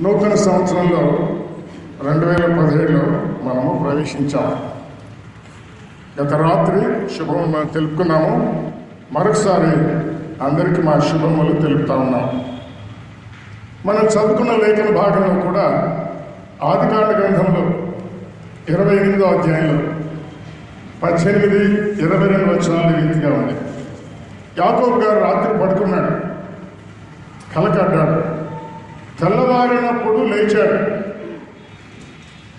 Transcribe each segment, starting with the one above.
నూతన సంవత్సరంలో 2017లో మనము ప్రవేశించాము. గత రాత్రి శుభం తెలుపుకున్నాము. మరొకసారి అందరికీ మా శుభములు తెలుపుతా ఉన్నాము. మనం చదువుకున్న లేఖన భాగంలో కూడా ఆదికాండ గ్రంథంలో 28వ అధ్యాయంలో 18, 22 వచనాలు రీతిగా ఉంది. యాకోబు గారు రాత్రి పడుకున్నాడు, కలకడ్డాడు. తెల్లవారినప్పుడు లేచాడు.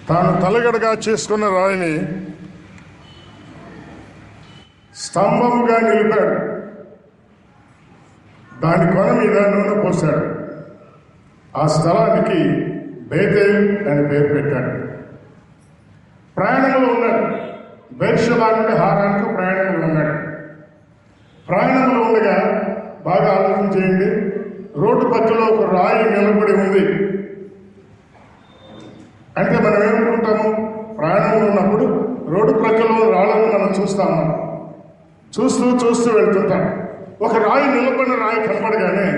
తాను తలగడగా చేసుకున్న రాయిని స్తంభముగా నిలిపాడు. దాని కొన మీద నూనె పోశాడు. ఆ స్థలానికి బేతేల్ అని పేరు పెట్టాడు. ప్రయాణంలో ఉన్నాడు. బెర్షెబా నుండి హారానికి ప్రయాణంలో ఉన్నాడు. ప్రయాణంలో ఉండగా బాగా ఆలోచన చేయండి. రోడ్డు పక్కలో ఒక రాయి నిలబడి ఉంది అంటే మనం ఏమనుకుంటాము? ప్రయాణంలో ఉన్నప్పుడు రోడ్డు ప్రక్కలో రాళ్ళను మనం చూస్తాము. చూస్తూ వెళ్తుంటాం. ఒక రాయి నిలబడిన రాయి కనపడగానే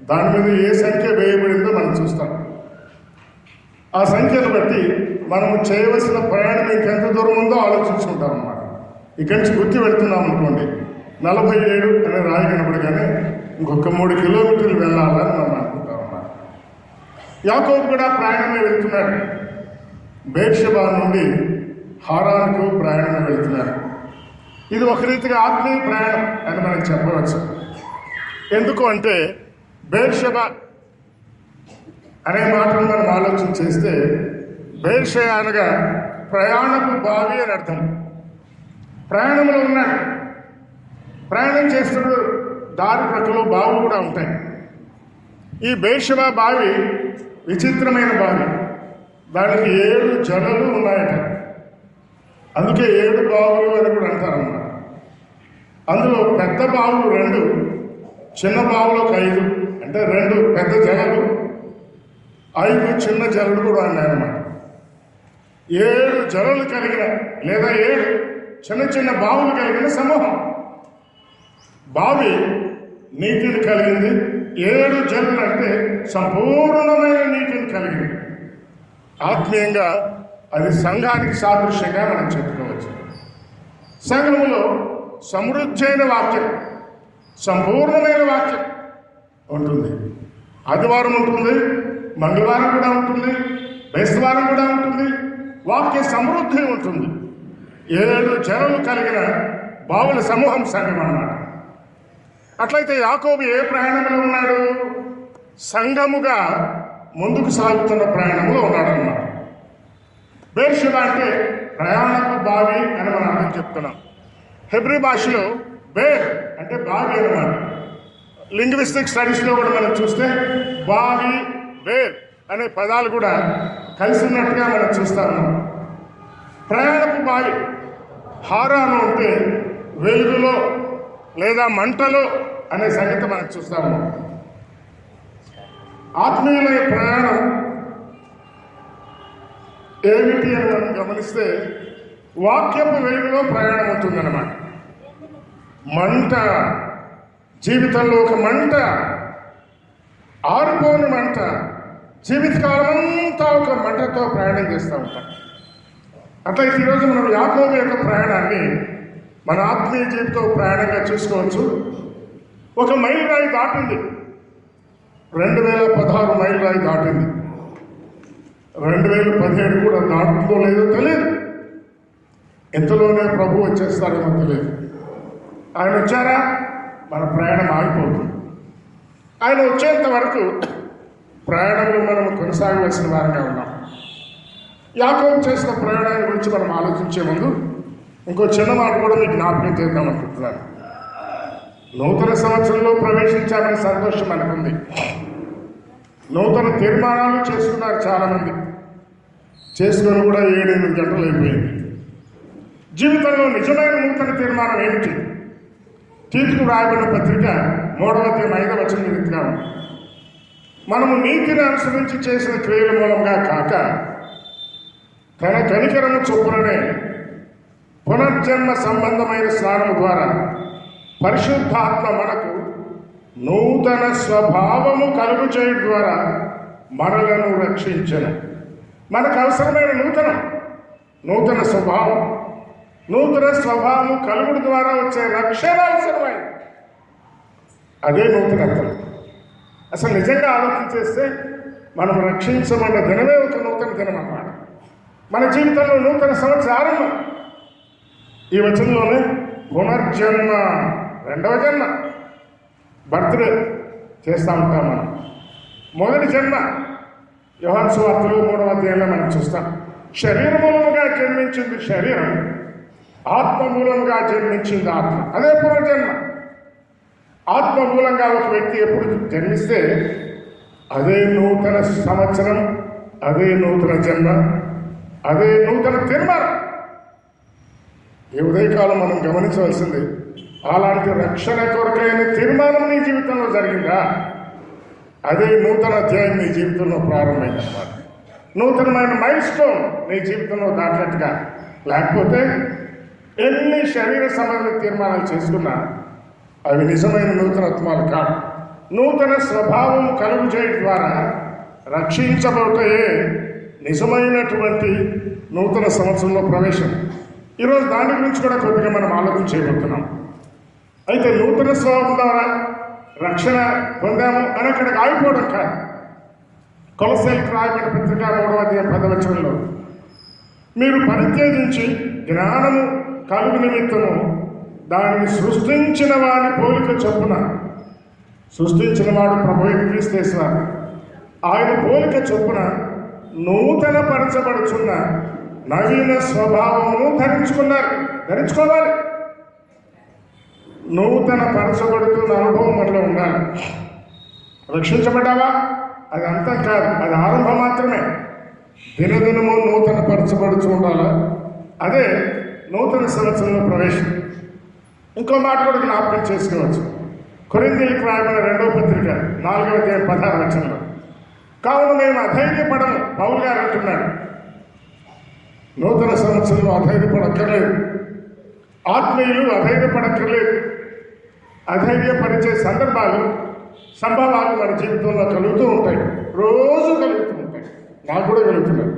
దాని మీద ఏ సంఖ్య వేయబడిందో మనం చూస్తాం. ఆ సంఖ్యను బట్టి మనము చేయవలసిన ప్రయాణం ఇంకెంత దూరం ఉందో ఆలోచించుకుంటాం అన్నమాట. ఇక్కడి నుంచి గుర్తు వెళ్తున్నాం అనుకోండి, 47 అనే రాయి కనపడగానే ఇంకొక 3 కిలోమీటర్లు వెళ్ళాలని మనం అనుకుంటాం అన్నమాట. యాకోబు కూడా ప్రయాణమే వెళ్తున్నాడు. బెర్షెబా నుండి హారాన్కు ప్రయాణమే వెళ్తున్నాడు. ఇది ఒక రీతిగా ఆత్మీయ ప్రయాణం అని మనం చెప్పవచ్చు. ఎందుకు అంటే బెర్షెబా అనే మాటను మనం ఆలోచన చేస్తే బెర్షెబా అనగా ప్రయాణపు బావి అని అర్థం. ప్రయాణంలో ఉన్నాడు. ప్రయాణం చేస్తున్న దారి ప్రక్కలో బావులు కూడా ఉంటాయి. ఈ బెర్షెబా బావి విచిత్రమైన బావి. దానికి 7 జలలు ఉన్నాయట. అందుకే 7 బావులు అని కూడా అంటారన్నమాట. అందులో పెద్ద బావులు 2, చిన్న బావులకు 5, అంటే 2 పెద్ద జలలు, 5 చిన్న జలలు కూడా ఉన్నాయన్నమాట. 7 జలలు కలిగిన లేదా 7 చిన్న బావులు కలిగిన సమూహం. బావి నీటిని కలిగింది. 7 జలలు అంటే సంపూర్ణమైన నీటిని కలిగింది. ఆత్మీయంగా అది సంఘానికి సాదృశ్యంగా మనం చెప్పుకోవచ్చు. సంఘములో సమృద్ధి అయిన వాక్యం, సంపూర్ణమైన వాక్యం ఉంటుంది. ఆదివారం ఉంటుంది, మంగళవారం కూడా ఉంటుంది, బేస్తవారం కూడా ఉంటుంది. వాక్య సమృద్ధి ఉంటుంది. 7 జలలు కలిగిన బావుల సమూహం సంఘం అన్నమాట. అట్లయితే యాకోబు ఏ ప్రయాణంలో ఉన్నాడు? సంఘముగా ముందుకు సాగుతున్న ప్రయాణంలో ఉన్నాడన్నమాట. బెర్షెబా అంటే ప్రయాణపు బావి అని మనం అర్థం చెప్తున్నాం. హెబ్రీ భాషలో బేర్ అంటే బావి అన్నమాట. లింగ్విస్టిక్ స్టడీస్లో కూడా మనం చూస్తే బావి, బేర్ అనే పదాలు కూడా కలిసి ఉన్నట్టుగా మనం చూస్తాము. ప్రయాణపు బావి. హారాను అంటే వెలుగులో లేదా మంటలో అనే సంగతి మనం చూస్తాము. ఆత్మీయులైన ప్రయాణం ఏమిటి అని మనం గమనిస్తే వాక్యపు వెలుగులో ప్రయాణం ఉంటుందన్నమాట. మంట, జీవితంలో ఒక మంట, ఆరిపోని మంట, జీవితకాలం అంతా ఒక మంటతో ప్రయాణం చేస్తూ ఉంటాం. అట్లయితే ఈరోజు మనం యాకోబు యొక్క ప్రయాణాన్ని మన ఆత్మీయ జీవితం ప్రయాణంగా చూసుకోవచ్చు. ఒక మైలు రాయి దాటింది. 2016 మైలు రాయి దాటింది. 2017 కూడా దాటుతుందో లేదో తెలియదు. ఎంతలోనే ప్రభు వచ్చేస్తారేమో తెలియదు. ఆయన వచ్చారా మన ప్రయాణం ఆగిపోతుంది. ఆయన వచ్చేంత వరకు ప్రయాణంలో మనం కొనసాగవలసిన వారంగా ఉన్నాం. యాకోబు చేసిన ప్రయాణాన్ని గురించి మనం ఆలోచించే ముందు ఇంకో చిన్న మాట కూడా మీకు జ్ఞాపకం చేద్దాం అనుకుంటున్నాను. నూతన సంవత్సరంలో ప్రవేశించాలనే సంతోషం మనకుంది. నూతన తీర్మానాలు చేసుకున్నారు చాలామంది. చేసుకొని కూడా 7-8 గంటలు అయిపోయింది. జీవితంలో నిజమైన నూతన తీర్మానం ఏమిటి? తీతుకు రాయబడిన పత్రిక 3వ అధ్యాయం 5వ వచనం రీతిగా ఉంది. మనము నీతిని అనుసరించి చేసిన క్రియల మూలంగా కాక తన కనికరము చొప్పుననే పునర్జన్మ సంబంధమైన స్నానము ద్వారా పరిశుద్ధాత్మ మనకు నూతన స్వభావము కలుగు చేయడం ద్వారా మనలను రక్షించను. మనకు అవసరమైన నూతన స్వభావం, నూతన స్వభావం కలుగుడు ద్వారా వచ్చే రక్షణ అవసరమైంది. అదే నూతనత్వం. అసలు నిజంగా ఆలోచించేస్తే మనం రక్షించబడ్డ దినమే ఒక నూతన దినం అన్నమాట. మన జీవితంలో నూతన సంవత్సర ఆరంభం. ఈ వచనంలోనే పునర్జన్మ, రెండవ జన్మ, బర్త్డే చేస్తూ ఉంటాం మనం. మొదటి జన్మ యోహాను సువార్తలో 3వ అధ్యాయంలో మనం చూస్తాం. శరీర మూలముగా జన్మించింది శరీరం, ఆత్మ మూలంగా జన్మించింది ఆత్మ. అదే పునర్జన్మ. ఆత్మ మూలంగా ఒక వ్యక్తి ఎప్పుడు జన్మిస్తే అదే నూతన సంవత్సరం, అదే నూతన జన్మ, అదే నూతన తీర్మానం. ఈ ఉదయకాలం మనం గమనించవలసింది, అలాంటి రక్షణ కొరకైన తీర్మానం నీ జీవితంలో జరిగిందా? అదే నూతన అధ్యాయం నీ జీవితంలో ప్రారంభమైందన్నమాట. నూతనమైన మైల్ స్టోన్ నీ జీవితంలో దాటినట్టుగా. లేకపోతే ఎన్ని శరీర సంబంధ తీర్మానాలు చేసుకున్నా అవి నిజమైన నూతనత్వాలు కాదు. నూతన స్వభావం కలుగు చేయడం ద్వారా రక్షించబోతే నిజమైనటువంటి నూతన సంవత్సరంలో ప్రవేశం. ఈరోజు దాని గురించి కూడా కొద్దిగా మనం ఆలోచన చేయబోతున్నాం. అయితే నూతన స్వభావం ద్వారా రక్షణ పొందాము అని అక్కడికి ఆగిపోవడం కాదు. కొలస్సీయులకు రాయబడిన పత్రిక 3వ అధ్యాయం 10వ వచనంలో, మీరు పరిత్యజించి జ్ఞానము కలుగు నిమిత్తము దానిని సృష్టించిన వాని పోలిక చొప్పున, సృష్టించిన వాడు ప్రభువైన క్రీస్తు యేసువారు, ఆయన పోలిక చొప్పున నూతన పరచబడుచున్న నవీన స్వభావమును ధరించుకోవాలి. నూతన పరచబడుతున్న అనుభవం మనలో ఉండాలి. రక్షించబడ్డావా? అది అంతం కాదు, అది ఆరంభం మాత్రమే. దినదినము నూతన పరచబడుతూ ఉండాలా? అదే నూతన సంవత్సరంలో ప్రవేశం. ఇంకో మాట కూడా జ్ఞాపకం చేసుకోవచ్చు. కొరింథీయులకు రాయబడిన 2వ పత్రిక 4వ అధ్యాయం 16వ వచనంలో, కావున మేము అధైర్యపడము, పౌలు గారు అంటున్నాడు. నూతన సంవత్సరంలో అధైర్యపడక్కర్లేదు. ఆత్మీయులు అధైర్యపడక్కర్లేదు. అధైర్యపరిచే సంభవాలు మన జీవితంలో కలుగుతూ ఉంటాయి. రోజు కలుగుతూ ఉంటాయి. నాకు కూడా కలుగుతున్నాయి.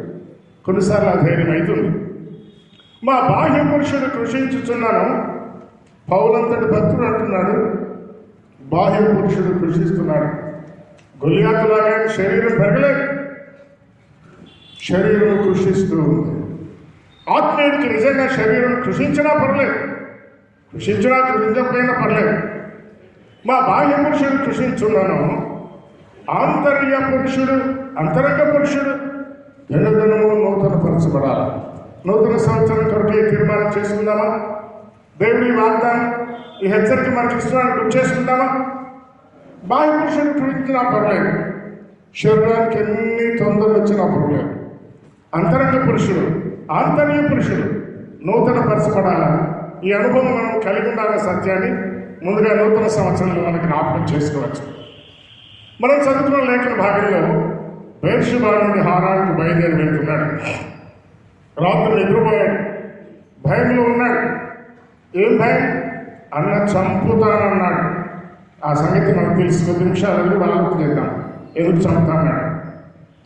కొన్నిసార్లు అధైర్యం అవుతుంది. మా బాహ్య పురుషుడు కృషించుచున్నాను. పౌలంతటి భక్తుడు అంటున్నాడు, బాహ్య పురుషుడు కృషిస్తున్నాడు. గొలియాతులాగా శరీరం పెరగలేదు, శరీరం కృషిస్తూ ఉంది. ఆత్మీయుడికి నిజంగా శరీరం కృషించినా పర్లేదు, కృషించకపోయినా పర్లేదు. మా బాహ్య పురుషుడు కృషించున్నాను, అంతరంగ పురుషుడు దినదినము నూతన పరచబడాలి. నూతన సంవత్సరం కొరకే తీర్మానం చేసుకుందామా? దేవుడి వాగ్దానం, ఈ హెచ్చరిక మనకి ఇస్తున్నాను, గుర్తు చేసుకుందామా? బాహ్య పురుషుడు కృషించినా పర్లేదు, శరీరానికి ఎన్ని తొందరలు వచ్చినా పర్లేదు. అంతరంగ పురుషుడు, ఆంతర్య పురుషుడు నూతన పరచబడాలా? ఈ అనుభవం మనం కలిగి ఉండాలన్న సత్యాన్ని ముందుగా నూతన సంవత్సరంలో మనకి జ్ఞాపకం చేసుకోవచ్చు. మనం చదువుకున్న లేఖన భాగంలో బెర్షెబా నుండి హారానికి బయలుదేరి వెళ్తున్నాడు. రాత్రి నిద్రపోయాడు, భయంలో ఉన్నాడు. ఏం భయం? అన్న చంపుతానన్నాడు. ఆ సంగతి మనకు తెలిసి 10 నిమిషాలు ఆలోచన చేద్దాం. ఎందుకు చంపుతాన్నాడు?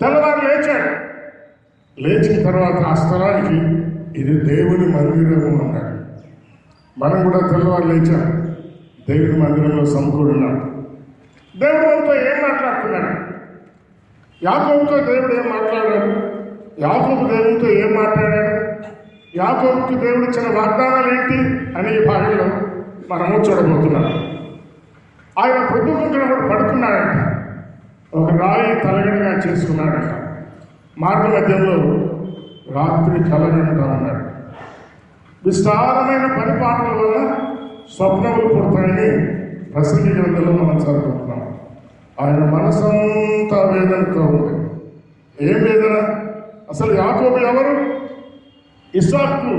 తెల్లవారు లేచాడు. లేచిన తర్వాత ఆ స్థలానికి ఇది దేవుని మందిరము అన్నాడు. మనం కూడా తెల్లవారు లేచాం, దేవుని మందిరంలో సమకూడున్నాం. దేవుడు మనతో ఏం మాట్లాడుతున్నాడు? యాకోబుతో దేవుడు ఏం మాట్లాడాడు? యాకోబు దేవునితో ఏం మాట్లాడాడు? యాకోబుకి దేవుడు ఇచ్చిన వాగ్దానాలు ఏంటి అని ఈ భాగంలో మనము చూడబోతున్నాం. ఆయన పొద్దుకుంటున్నప్పుడు పడుకున్నాడంట. ఒక రాయి తలగడగా చేసుకున్నాడంట. మార్గ మధ్యంలో రాత్రి కలగంటా ఉన్నాడు. విస్తారమైన పరిపాలన వల్ల స్వప్నములు పుడతాయని ప్రసంగి గ్రంథంలో మనం చదువుకుంటున్నాం. ఆయన మనసంతా వేదనతో ఉంది. ఏం వేదన? అసలు యాకోబు ఎవరు? ఇస్సాకు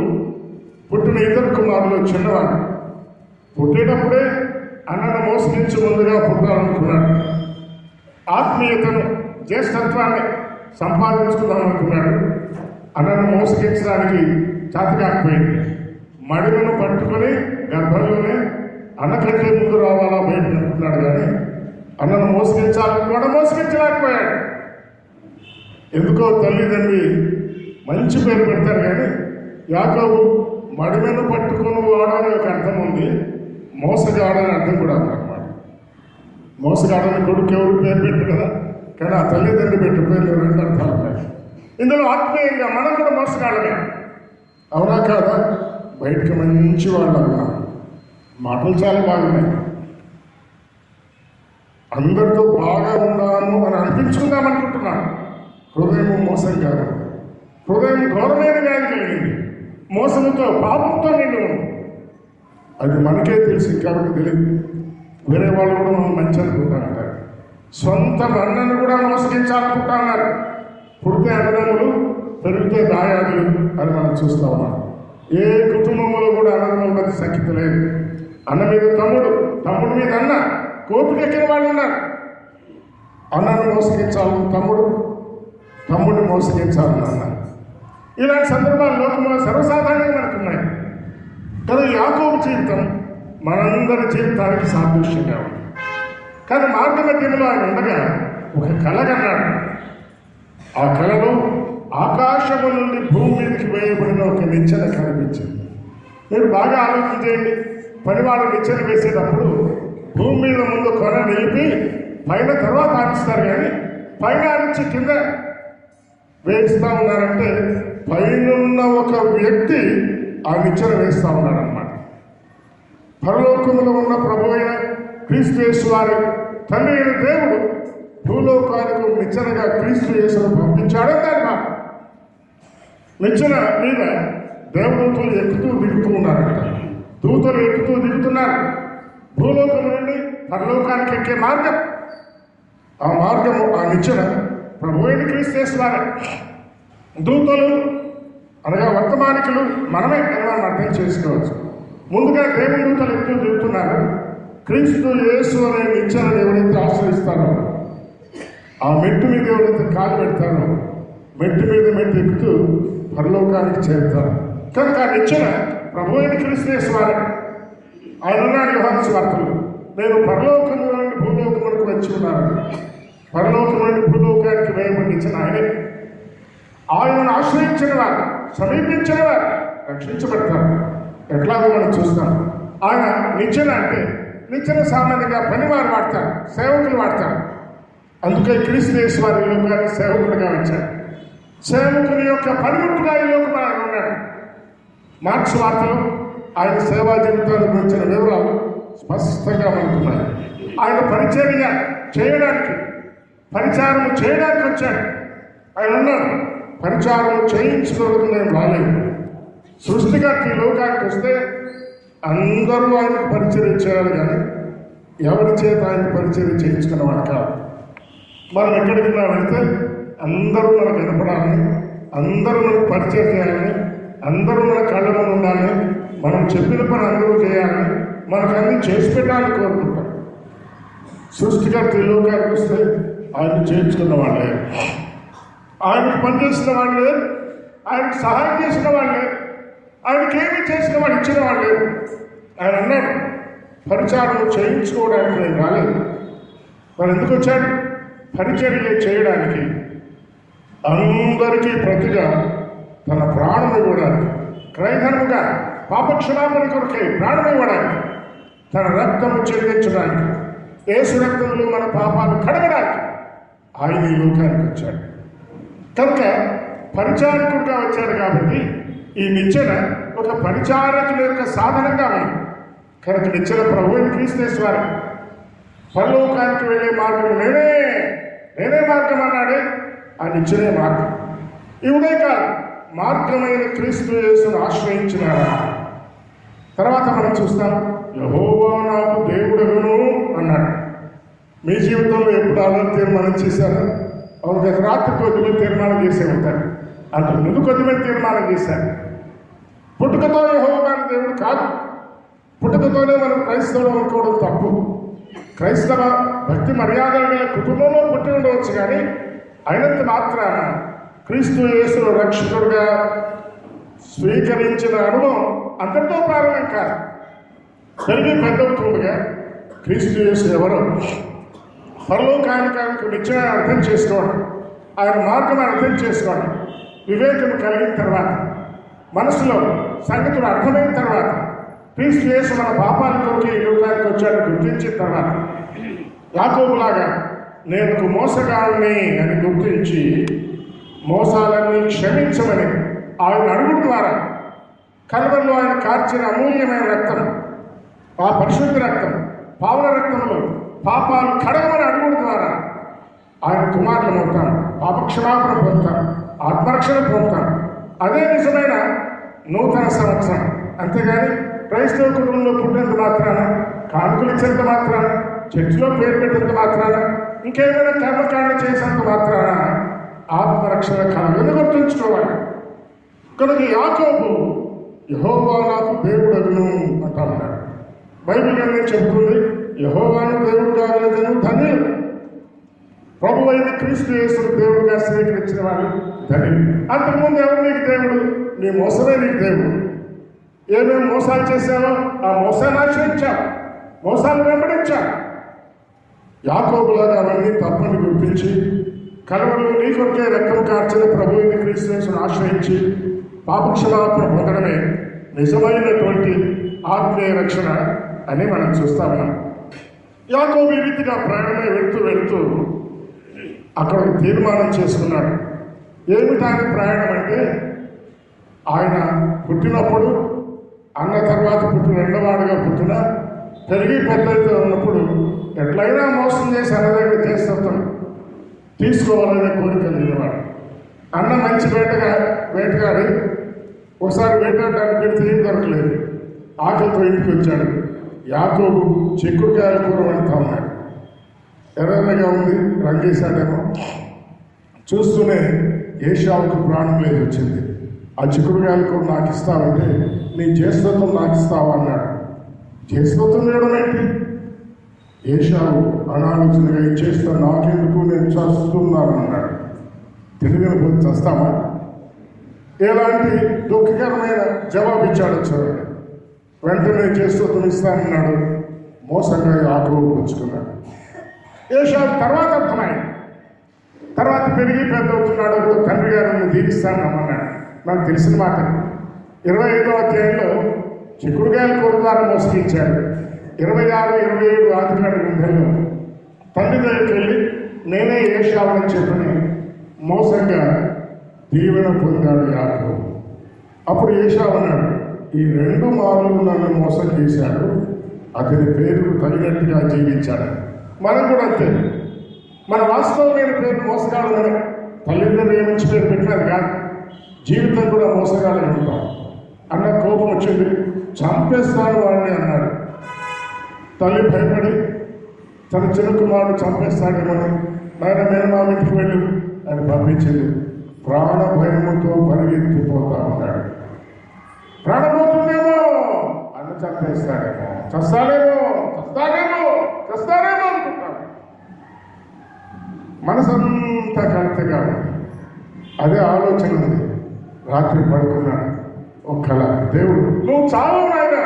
పుట్టిన 2 కుమారులు చిన్నవాడు. పుట్టేటప్పుడే అన్నను మోసగించి ముందుగా పుట్టాలనుకున్నాడు. ఆత్మీయతను, జ్యేష్ఠత్వాన్ని సంపాదించుకుందాం అనుకున్నాడు. అన్నను మోసగించడానికి చేతకాకపోయింది. మడిమను పట్టుకొని గర్భంలోనే అన్నకంటే ముందు రావాలా బయటకు అనుకున్నాడు. కానీ అన్నను మోసగించాలని కూడా మోసగించలేకపోయాడు. ఎందుకో తల్లిదండ్రి మంచి పేరు పెడతారు, కానీ యాకోబు మడిమెను పట్టుకుని వాడని ఒక అర్థం ఉంది, మోసగాడని అర్థం కూడా ఉందన్నమాట. మోసగాడని కొడుకు ఎవరు పేరు పెట్టు కదా, కానీ ఆ తల్లిదండ్రి పెట్టే పేర్లు రెండు అర్థాలు ఉన్నాయి. ఇందులో ఆత్మీయంగా మనం కూడా మోసగాడమే, అవునా కాదా? బయటకు మంచి వాళ్ళు అన్నా, మాటలు చాలా బాగున్నాయి, అందరితో బాగా ఉన్నాను అని అనిపించుకుందాం అనుకుంటున్నాను. హృదయం మోసం కాదు, హృదయం ఘోరమైన వ్యాధి కలిగింది, మోసంతో పాపంతో నిండి ఉంది. అది మనకే తెలిసి కాబట్టి తెలియదు, వేరే వాళ్ళు కూడా మనం మంచి అనుకుంటానంటారు. సొంత అన్నను కూడా మోసగించాలనుకుంటున్నారు. పుడితే అన్నదమ్ములు, పెరిగితే దాయాదులు అని మనం చూస్తా ఉన్నాం. ఏ కుటుంబంలో కూడా అన్నదమ్ముల సంఖ్య లేదు. అన్న మీద తమ్ముడు, తమ్ముడి మీద అన్న, కోపికెక్కిన వాళ్ళు ఉన్నారు. అన్నను మోసగించాలని తమ్ముడు, తమ్ముడిని మోసగించాలని అన్న. ఇలాంటి సందర్భాలు లోకంలో సర్వసాధారణంగా మనకున్నాయి. కానీ యాకోబు జీవితం మనందరి జీవితానికి సాదృశ్యంగా ఉంది. కానీ మార్గ మధ్యంలో ఆయన ఉండగా ఒక కళ కన్నాడు. ఆ కళలో ఆకాశము నుండి భూమి మీదకి వేయబడిన ఒక నిచ్చెన కనిపించింది. మీరు బాగా ఆలోచించేయండి. పనివాడు నిచ్చెన వేసేటప్పుడు భూమి మీద ముందు కొన నిలిపి పైన తర్వాత ఆనిస్తారు, కానీ పైన ఆనించి కింద వేయిస్తూ ఉన్నారంటే పైనున్న ఒక వ్యక్తి ఆ నిచ్చెన వేస్తూ ఉన్నాడనమాట. పరలోకములో ఉన్న ప్రభు అయిన క్రీస్తు యేసు వారి తండ్రి అయిన దేవుడు భూలోకానికి నిచ్చెనగా క్రీస్తు యేసును పంపించాడని దాని మాట. నిచ్చెన మీద దేవదూతలు ఎక్కుతూ దిగుతూ ఉన్నారట. దూతలు ఎక్కుతూ దిగుతున్నారు. భూలోకం నుండి పరలోకానికి ఎక్కే మార్గం, ఆ మార్గము, ఆ నిచ్చెన ప్రభు అయిన క్రీస్తు యేసు వారే. దూతలు అనగా వర్తమానికులు మనమే అని మనం అర్థం చేసుకోవచ్చు. ముందుగా దేవుని దూతలు ఎక్కుతూ దిగుతున్నారు. క్రీస్తు యేసు అనే నిచ్చెనను ఎవరైతే ఆశ్రయిస్తారో, ఆ మెట్టు మీద ఎవరైతే కాలు పెడతారో, మెట్టు మీద మెట్టు ఎక్కుతూ పరలోకానికి చేరుతారు. కనుక ఆ నిచ్చెన ప్రభు అయిన క్రీస్తు యేసు వారే. ఆయన ఉన్నాడు యోహాను సువార్తలో, నేను పరలోకం నుండి భూలోకములకు వచ్చి ఉన్నాను. పరలోకం నుండి భూలోకానికి వేయబడి నిచ్చెన ఆయనే. ఆయనను ఆశ్రయించిన వారు, సమీపించిన వారు రక్షించబడతారు. ఎట్లాగో మనం చూస్తాం. ఆయన నిచ్చెన అంటే నిచ్చెన సామాన్యంగా పనివారు వాడతారు, సేవకులు వాడతారు. అందుకే క్రీస్తు యేసు వారి లోకానికి సేవకుడిగా వచ్చారు. సేవకుని యొక్క పనిముట్టుగా ఈ లోకం ఆయన ఉన్నాడు. మార్క్స్ వార్తలో ఆయన సేవా జీవితాన్ని గురించిన వివరాలు స్పష్టంగా మనకున్నాయి. ఆయన పరిచర్య చేయడానికి, పరిచారం చేయడానికి వచ్చాడు. ఆయన ఉన్నాడు. పరిచారం చేయించుకోవడం నేను రాలేదు. సృష్టికర్త ఈ లోకానికి వస్తే అందరూ ఆయనకు పరిచర్య చేయాలి, కానీ ఎవరి చేత ఆయన పరిచర్య చేయించుకున్నవాడు కాదు. మనం ఎక్కడికైనా వెళ్తే అందరూ మనకు వినపడాలని, అందరూ మనకు పరిచయం చేయాలని, అందరూ మన కళ్ళ ముందు ఉండాలని, మనం చెప్పిన పని అందరూ చేయాలని, మనకు అన్ని చేసి పెట్టాలని కోరుకుంటాం. సృష్టికర్త ఈ లోకానికి వస్తే ఆయన చేయించుకున్న వాళ్ళే, ఆయనకు పనిచేసిన వాళ్ళే, ఆయనకు సహాయం చేసిన వాళ్ళే, ఆయనకేమి చేసిన వాడు ఇచ్చిన వాళ్ళే. ఆయన అన్నాడు, పరిచారం చేయించుకోవడానికి నేను రాలేదు. మరి ఎందుకు వచ్చాడు? పరిచర్య చేయడానికి, అందరికీ ప్రతిగా తన ప్రాణం ఇవ్వడానికి, క్రయధనముగా పాపక్షమాపణ కొరకై ప్రాణం ఇవ్వడానికి, తన రక్తము చెల్లించడానికి, యేసు రక్తంలో మన పాపాలు కడగడానికి ఆయన ఈ లోకానికి వచ్చాడు. కనుక పరిచారకుడిగా వచ్చాడు కాబట్టి ఈ నిచ్చెన ఒక పరిచారకుల యొక్క సాధనంగా ఉంది. కనుక నిచ్చెన ప్రభువుని క్రీస్తు యేసు వారు. పరలోకానికి వెళ్ళే మార్గం నేనే మార్గం అన్నాడే, ఆ నిచ్చెనే మార్గం. ఈ ఉదయకాలం మార్గమైన క్రీస్తు యేసును ఆశ్రయించిన తర్వాత మనం చూస్తాం, యెహోవా నాకు దేవుడెవరు అన్నాడు. మీ జీవితంలో ఎప్పుడు అలా తీర్మానం చేశారు? ఒక రాత్రి కొద్దిమంది తీర్మానం చేసే ఉంటారు, అంత ముందు కొద్దిమంది తీర్మానం చేశారు. పుట్టుకతో యెహోవా దేవుడు కాదు. పుట్టుకతోనే మనం క్రైస్తవులు అనుకోవడం తప్పు. క్రైస్తవ భక్తి మర్యాదల మీద కుటుంబంలో పుట్టి ఉండవచ్చు, కానీ అయినంత మాత్రాన క్రీస్తు యేసును రక్షకుడుగా స్వీకరించిన అనుభవం అంతటితో ప్రారంభం కాదు. పెరిగి పెద్దవుతుండగా క్రీస్తు యేసు ఎవరో పరలోకానికి నిత్యమే అర్థం చేసుకోవడం, ఆయన మార్గం అర్థం చేసుకోవడం, వివేకం కలిగిన తర్వాత, మనసులో సంగతులు అర్థమైన తర్వాత, క్రీస్తు యేసు మన పాపాల కొరకు ఈ లోకానికి వచ్చాడని గుర్తించిన తర్వాత, యాకోబులాగా నేను మోసగాడిని అని గుర్తించి మోసాలన్నీ క్షమించమని ఆయన అడుగుల ద్వారా కల్వరిలో ఆయన కార్చిన అమూల్యమైన రక్తం, ఆ పరిశుద్ధ రక్తం, పావన రక్తంలో పాపాలు కడగమని అడుగుల ద్వారా ఆయన కుమారులు అవుతాం, పాపక్షమాపణ పొందుతాం, ఆత్మరక్షణ పొందుతాం. అదే నిజమైన నూతన సంవత్సరం. అంతేగాని క్రైస్తవ కుటుంబంలో పుట్టినంత మాత్రాన, కానుకలు ఇచ్చేంత మాత్రాన, చర్చిలో పేరు పెట్టినంత మాత్రాన, ఇంకేమైనా కర్మకాండ చేసేంత మాత్రాన ఆత్మరక్షణ కలగని గుర్తుంచుకోవాలి. కనుక యాకోబు యెహోవా నాకు దేవుడగును అంటా ఉన్నాడు. బైబిల్ గ్రంథం చెబుతుంది, యెహోవాను దేవుడు కాగలదను ధన్యులు. ప్రభు అయిన క్రీస్తు యేసును దేవుడిగా స్వీకరించిన వారు ధన్యులు. అంతకుముందు ఎవరు నీకు దేవుడు? నీ మోసమే నీకు దేవుడు. ఏమేమి మోసాలు చేశావో ఆ మోసాన్ని ఆచరించావు, మోసాలు వెంబడించావు. యాకోబులాగా అవన్నీ తప్పని గుర్తించి కలవరలో నీ కొరకే రక్తం కార్చిన ప్రభు అయిన క్రీస్తు యేసును ఆశ్రయించి పాపక్షమాపణ పొందడమే నిజమైనటువంటి ఆత్మీయ రక్షణ అని మనం చూస్తా ఉన్నాం. యాకోబు ఈ రీతిగా ప్రయాణమే వెళుతూ అక్కడ తీర్మానం చేసుకున్నాడు. ఏమిటి ఆయన ప్రయాణం అంటే, ఆయన పుట్టినప్పుడు, అన్న తర్వాత పుట్టిన రెండవాడుగా పుట్టిన, పెరిగి పెద్దయితే ఉన్నప్పుడు ఎట్లయినా మోసం చేసి అన్న దగ్గర చేస్తాం తీసుకోవాలనే కోరిక లేనివాడు. అన్న మంచి వేటగాడి ఒకసారి వేటాడడానికి పెడితే ఏం దొరకలేదు, ఆకలితో ఇంటికి వచ్చాడు. యాకోబు చిక్కుడుకాయల కూర వండుతా ఉన్నాడు. ఎర్రగా ఉంది, రంగేశాడేమో. చూస్తూనే ఏషావుకు ప్రాణం లేదు వచ్చింది. ఆ చిక్కుడుకాయల కూర నాకు ఇస్తావంటే, నీ జ్యేష్ఠత్వం నాకు ఇస్తావా అన్నాడు. జ్యేష్ఠత్వం వేయడం ఏంటి? ఏషావు అనాలోచనగా ఇచ్చేస్తా, నాకెందుకు, నేను చస్తున్నాను అన్నాడు. తెలివిని పోయి చస్తామా? ఎలాంటి దుఃఖకరమైన జవాబు ఇచ్చాడు చూడండి. వెంటనే జ్యేష్ఠత్వం ఇస్తానన్నాడు. మోసంగా యాకోబు పుచ్చుకున్నాడు. ఏషావు తర్వాత అర్థమైంది. తర్వాత పెరిగి పెద్ద అవుతున్నాడు. తండ్రి గారిని దీవిస్తాను అన్నాడు. నాకు తెలిసిన మాట 25వ అధ్యాయంలో చిక్కుడుకాయల కూర ద్వారా మోసగించాడు. 26, 27 ఆదికాండ గ్రంథంలో తండ్రి దగ్గరికి వెళ్ళి నేనే ఏషావుని చెప్పని మోసంగా దీవెన పొందాడు యాకోబు. అప్పుడు ఏషావు అన్నాడు, ఈ 2 మార్లు నన్ను మోసం చేశాడు, అతని పేరుకు తగినట్టుగా జీవించాడు. మనం కూడా అంతే. మన వాస్తవమైన పేరు మోసగాళ్ళని తల్లిదండ్రులు ఏమించి పేరు పెట్టినది కాదు, జీవితం కూడా మోసగాళ్ళని ఉంటాం. అన్న కోపం వచ్చింది, చంపేస్తాను వాడిని అన్నాడు. తల్లి భయపడి తన చిన్న కుమారుడు చంపేస్తాడేమని నాయన మేనమామింటికి వెళ్ళు అని పంపించింది. ప్రాణ భయముతో పరిగెత్తిపోతా ఉన్నాడు. ప్రాణపోతుందేమో, అన్న చంపేస్తాడేమో, చస్తాడేమో అనుకుంటాడు. మనసంతా కలతగా ఉంది. అదే ఆలోచన ఉంది. రాత్రి పడుకున్నాడు. ఒక కళ, దేవుడు నువ్వు చావు నాయన,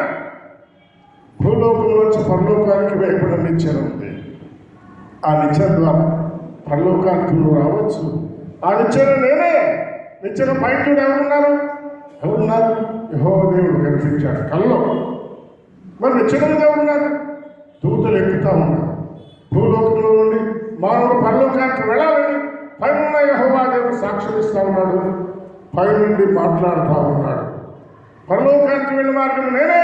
భూలోకం నుంచి పరలోకానికి భయపడిన నిత్యం ఉంది. ఆ నిత్యం ద్వారా పరలోకానికి నువ్వు రావచ్చు. ఆ నిత్యం నేనే. నిత్యం పైన ఎవరున్నారు? యెహోవా దేవుడు కనిపించాడు కల్లో. మరి నిత్యం ఎవరున్నారు? దూతలు ఎక్కుతా ఉన్నారు. భూలోకంలో నుండి మానవుడు పరలోకానికి వెళ్ళాలని పైన యెహోవా దేవుడు సాక్ష్యం ఇస్తా ఉన్నాడు. పై నుండి మాట్లాడుతూ ఉన్నాడు. పరలోకానికి వెళ్ళిన మార్గం నేనే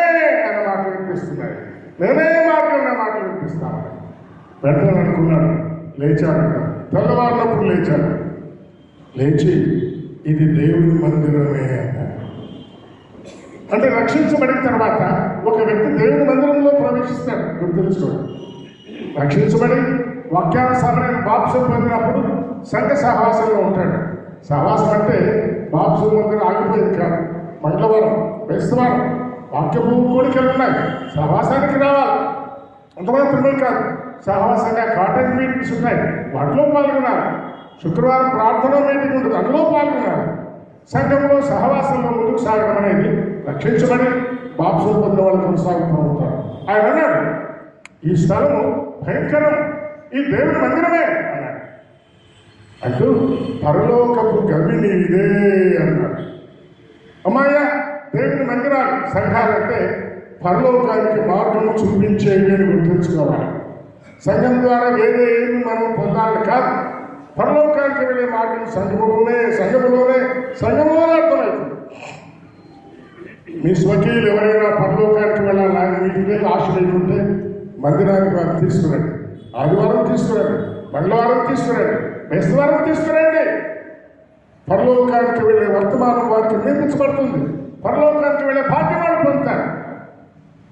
అన్న మాటలు వినిపిస్తున్నాయి. నేనే మార్గం అన్న మాటలు వినిపిస్తాను. వెంటనే అనుకున్నాడు, లేచాడు. తెల్లవారినప్పుడు లేచాడు. లేచి ఇది దేవుని మందిరమే అన్నాడు. అంటే రక్షించబడిన తర్వాత ఒక వ్యక్తి దేవుని మందిరంలో ప్రవేశిస్తాడు. గుర్తుంచుకోండి, రక్షించబడి వాక్యానుసారమైన బాప్సం పొందినప్పుడు సంఘ సహవాసంలో ఉంటాడు. సహవాసం అంటే బాప్సం మందిరం ఆగిపోయింది కాదు. మంగళవారం, బేస్తవారం వాక్యభూ కోరికలు ఉన్నాయి. సహవాసానికి రావాలి. అంతమాత్రమే కాదు, సహవాసంగా కాటేజ్ మీటింగ్స్ ఉన్నాయి, వాటిలో పాల్గొనాలి. శుక్రవారం ప్రార్థన మీటింగ్ ఉంటుంది, అందులో పాల్గొనాలి. సంఘంలో సహవాసంలో ముందుకు సాగడం అనేది రక్షించబడి బాప్సం పొందిన వాళ్ళు కొనసాగుతూ ఉంటారు. ఆయన అన్నాడు, ఈ స్థలము భయంకరం, ఈ దేవుని మందిరమే అన్నాడు. అంటూ పరలోకపు గవిని ఇదే అన్నాడు. అమ్మాయ, దేవుని మందిరాలు సంఘాలంటే పరలోకానికి మార్గం చూపించేవి అని గుర్తుంచుకోవాలి. సంఘం ద్వారా వేరే ఏమి మనం పొందాలి కాదు. పరలోకానికి వెళ్ళే మార్గం సంఘములోనే అర్థమవుతుంది. మీ స్వకీయులు ఎవరైనా పరలోకానికి వెళ్ళాలని మీకు ఆశ లేకుంటే మందిరానికి వారు తీసుకురండి. ఆదివారం తీసుకురండి, మంగళవారం తీసుకురండి, బేస్తవారం తీసుకురండి. పరలోకానికి వెళ్ళే వర్తమానం వారికి నిర్మించబడుతుంది. పరలోకానికి వెళ్ళే భాగ్యం వాళ్ళు పొందుతారు.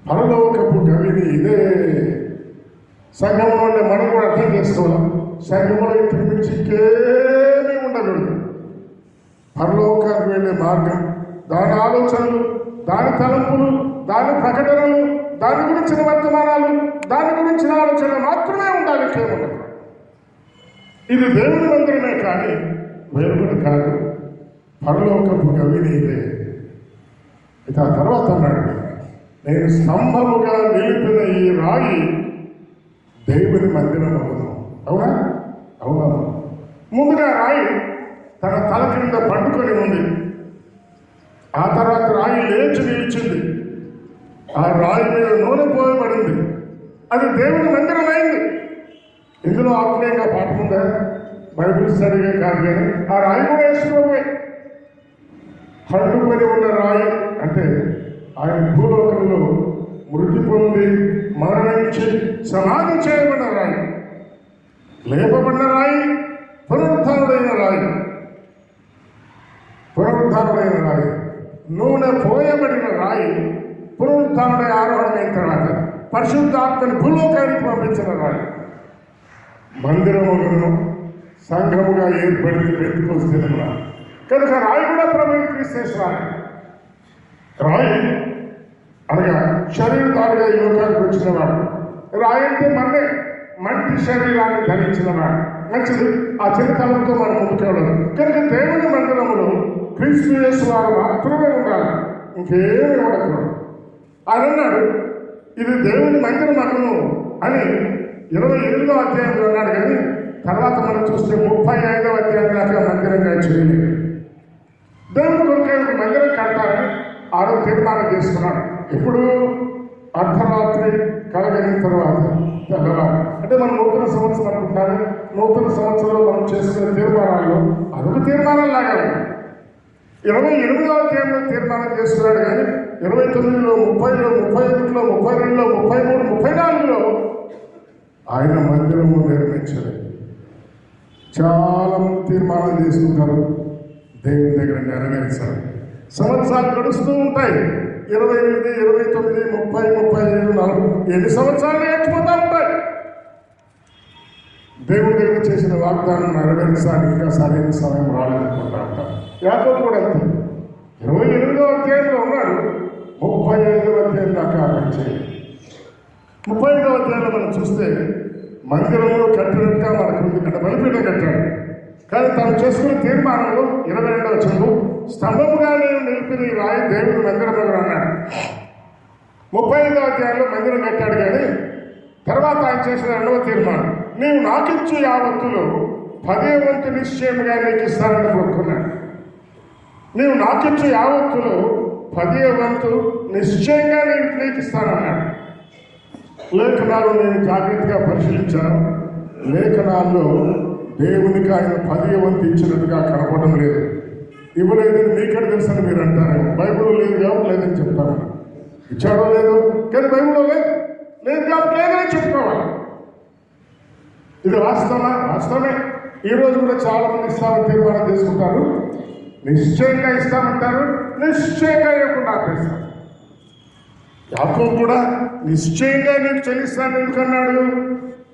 పరలోకపు గవిని ఇదే. సంఘంలోనే మనం కూడా అర్థం చేసుకోవాలి. సంఘంలో ఇంటికి మించి ఇంకేమీ ఉండకూడదు. పరలోకానికి వెళ్ళే మార్గం, దాని ఆలోచనలు, దాని తలంపులు, దాని ప్రకటనలు, దాని గురించిన వర్తమానాలు, దాని గురించిన ఆలోచనలు మాత్రమే ఉండాలి. ఇంకేముండదు. ఇది దేవుని మందిరమే కానీ వేరొకటి కాదు. పరలోకపు గవిని ఇదే. ఇక ఆ తర్వాత అన్నాడు, నేను స్తంభముగా నిలిపిన ఈ రాయి దేవుని మందిరం అవును. అవునా? అవునా? ముందుగా రాయి తన తల కింద పండుకొని ఉంది. ఆ తర్వాత రాయి లేచి నిలిచింది. ఆ రాయి మీద నూనె పోయబడింది. అది దేవుని మందిరం అయింది. ఇందులో ఆత్మీయంగా పాఠం ఉందా? బైబిల్ స్టడీగా కాదు కానీ ఆ రాయి కూడా వేసుకోవే. పండుకొని ఉన్న రాయి అంటే ఆయన భూలోకంలో మృతి పొంది మరణించి సమాధి చేయబడిన రాయి, లేపబడిన రాయి, పునరుద్ధారుడైన రాయి, నూనె పోయబడిన రాయి, పునరుద్ధారుడై ఆరోహణమైన తర్వాత పరిశుద్ధాత్మని భూలోకానికి పంపించిన రాయి. మందిరములను సంఘముగా ఏర్పడింది పెంతుకొస్తే కనుక రాయి కూడా ప్రభువు క్రీస్తు రాయి అనగా శరీరధారిగా ఈ లోకానికి వచ్చినవాడు. రాయి అంటే మంటి శరీరాన్ని ధరించినవాడు. మంచిది. ఆ చిన్నతనంతో మనం ముందుకెళ్ళదు. కనుక దేవుని మందిరములు క్రీస్తు యేసు వారు మాత్రమే ఉండాలి, ఇంకేమీ ఉండకూడదు. ఆయన అన్నాడు, ఇది దేవుని మందిరం అను అని 28వ అధ్యాయంలో అన్నాడు. కానీ తర్వాత మనం చూస్తే 35వ అధ్యాయం దాకా మందిరంగా చేయలేదు. దేవుని కొరకే ఒక మందిరం కడతారని ఆరో తీర్మానం చేసుకున్నాడు. ఇప్పుడు అర్ధరాత్రి కలగలిగిన తర్వాత తెల్లవారు అంటే మనం నూతన సంవత్సరం అనుకుంటారు. నూతన సంవత్సరంలో మనం చేసుకునే తీర్మానాల్లో అదొక తీర్మానం లాగా 28వ అధ్యాయంలో తీర్మానం చేస్తున్నాడు. కానీ 29లో, 30లో, 31లో, 32లో, 33, 34లో ఆయన మందిరము నిర్మించారు. చాలా మంది తీర్మానం చేసుకుంటారు, దేవుని దగ్గర నెరవేర్చారు. సంవత్సరాలు గడుస్తూ ఉంటాయి. 28, 29, 30, 35, 40 ఎన్ని సంవత్సరాలు నేర్చుకుంటూ ఉంటాయి. దేవుని దగ్గర చేసిన వాగ్దానం నెరవేర్చడానికి ఇంకా సరైన సమయం రాలేదనుకుంటా ఉంటారు. యాకోబు కూడా అంతే. 28వ అధ్యాయంలో ఉన్నాడు, 35వ అధ్యాయం దాకా పనిచేయాలి. 35వ అధ్యాయంలో మనం చూస్తే మందిరంలో కట్టినట్టుగా మనకు ఉంది. అంటే బలిపీఠం కట్టాడు. కానీ తను చేసుకున్న తీర్మానంలో 22వ వచనంలో స్తంభముగా నేను నిలిపిన ఈ రాయి దేవుని మందిరంలో అన్నాడు. 35వ అధ్యాయంలో మందిరం కట్టాడు. కానీ తర్వాత ఆయన చేసిన 2వ తీర్మానం, నీవు నాకిచ్చు యావత్తులో 10వ వంతు నిశ్చయముగా నీకు ఇస్తానని కోరుకున్నాడు. నీవు నాకిచ్చు యావత్తులో 10వ వంతు నిశ్చయంగా నీకు ఇస్తానన్నాడు. లేఖనాలు నేను జాగ్రత్తగా పరిశీలించాను. లేఖనాల్లో దేవునికి ఆయన 10వ వంతు ఇచ్చినట్టుగా కనపడడం లేదు. ఇవ్వలేదని మీకెక్కడ తెలుసని మీరు అంటారు. బైబిల్లో లేదు కాబట్టి లేదని చెప్తాను. ఇచ్చాడో లేదు కానీ బైబిల్లో లేదు కాబట్టి లేదని చెప్పుకోవాలి. ఇది వాస్తవమే. ఈ రోజు కూడా చాలా మంది ఇస్తామని తీర్మానం చేసుకుంటారు. నిశ్చయంగా ఇస్తామంటారు, నిశ్చయంగా ఇవ్వకుండా ఆపేస్తారు. యాకోబు కూడా నిశ్చయంగా నేను చెల్లిస్తాను ఎందుకన్నాడు?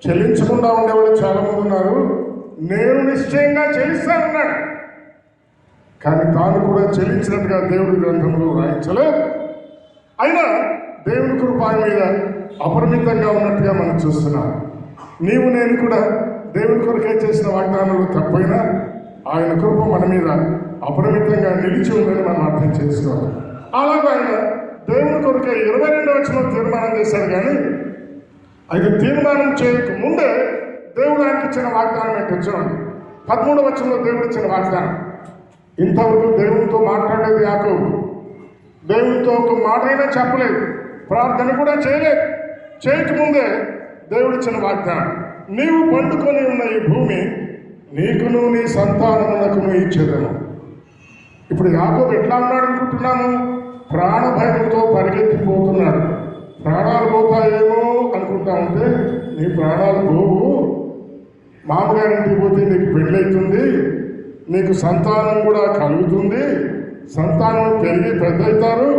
చెల్లించకుండా ఉండేవాళ్ళు చాలా మంది ఉన్నారు. నేను నిశ్చయంగా చెల్లిస్తానన్నాడు. కానీ తాను కూడా చెల్లించినట్టుగా దేవుడి గ్రంథంలో రాయించలేదు. అయినా దేవుని కృప ఆయన మీద అపరిమితంగా ఉన్నట్టుగా మనం చూస్తున్నాం. నీవు నేను కూడా దేవుని కొరకే చేసిన వాగ్దానాలు తప్పైనా ఆయన కృప మన మీద అపరిమితంగా నిలిచి ఉందని మనం అర్థం చేసుకోవాలి. అలాగే ఆయన దేవుని కొరకే 22వ వచనంలో తీర్మానం చేశాడు. కానీ ఆయన తీర్మానం చేయక ముందే దేవుడు ఆయనకి ఇచ్చిన వాగ్దానం ఏంటో చూడండి. 13వ వచనంలో దేవుడు ఇచ్చిన వాగ్దానం. ఇంతవరకు దేవునితో మాట్లాడలేదు యాకోబు. దేవునితో ఒక మాట అయినా చెప్పలేదు, ప్రార్థన కూడా చేయలేదు. చేయకముందే దేవుడిచ్చిన వాగ్దానం, నీవు పండుకొని ఉన్న ఈ భూమి నీకును నీ సంతానమునకును ఇచ్చేదను. ఇప్పుడు యాకోబు ఎట్లా ఉన్నాడు అనుకుంటున్నాము? ప్రాణభయంతో పరిగెత్తిపోతున్నాడు. ప్రాణాలు పోతాయేమో అనుకుంటా ఉంటే, నీ ప్రాణాలు పోవు, మామగారింటికి పోతే నీకు పెళ్ళవుతుంది, నీకు సంతానం కూడా కలుగుతుంది, సంతానం పెరిగి పెద్ద అవుతారు,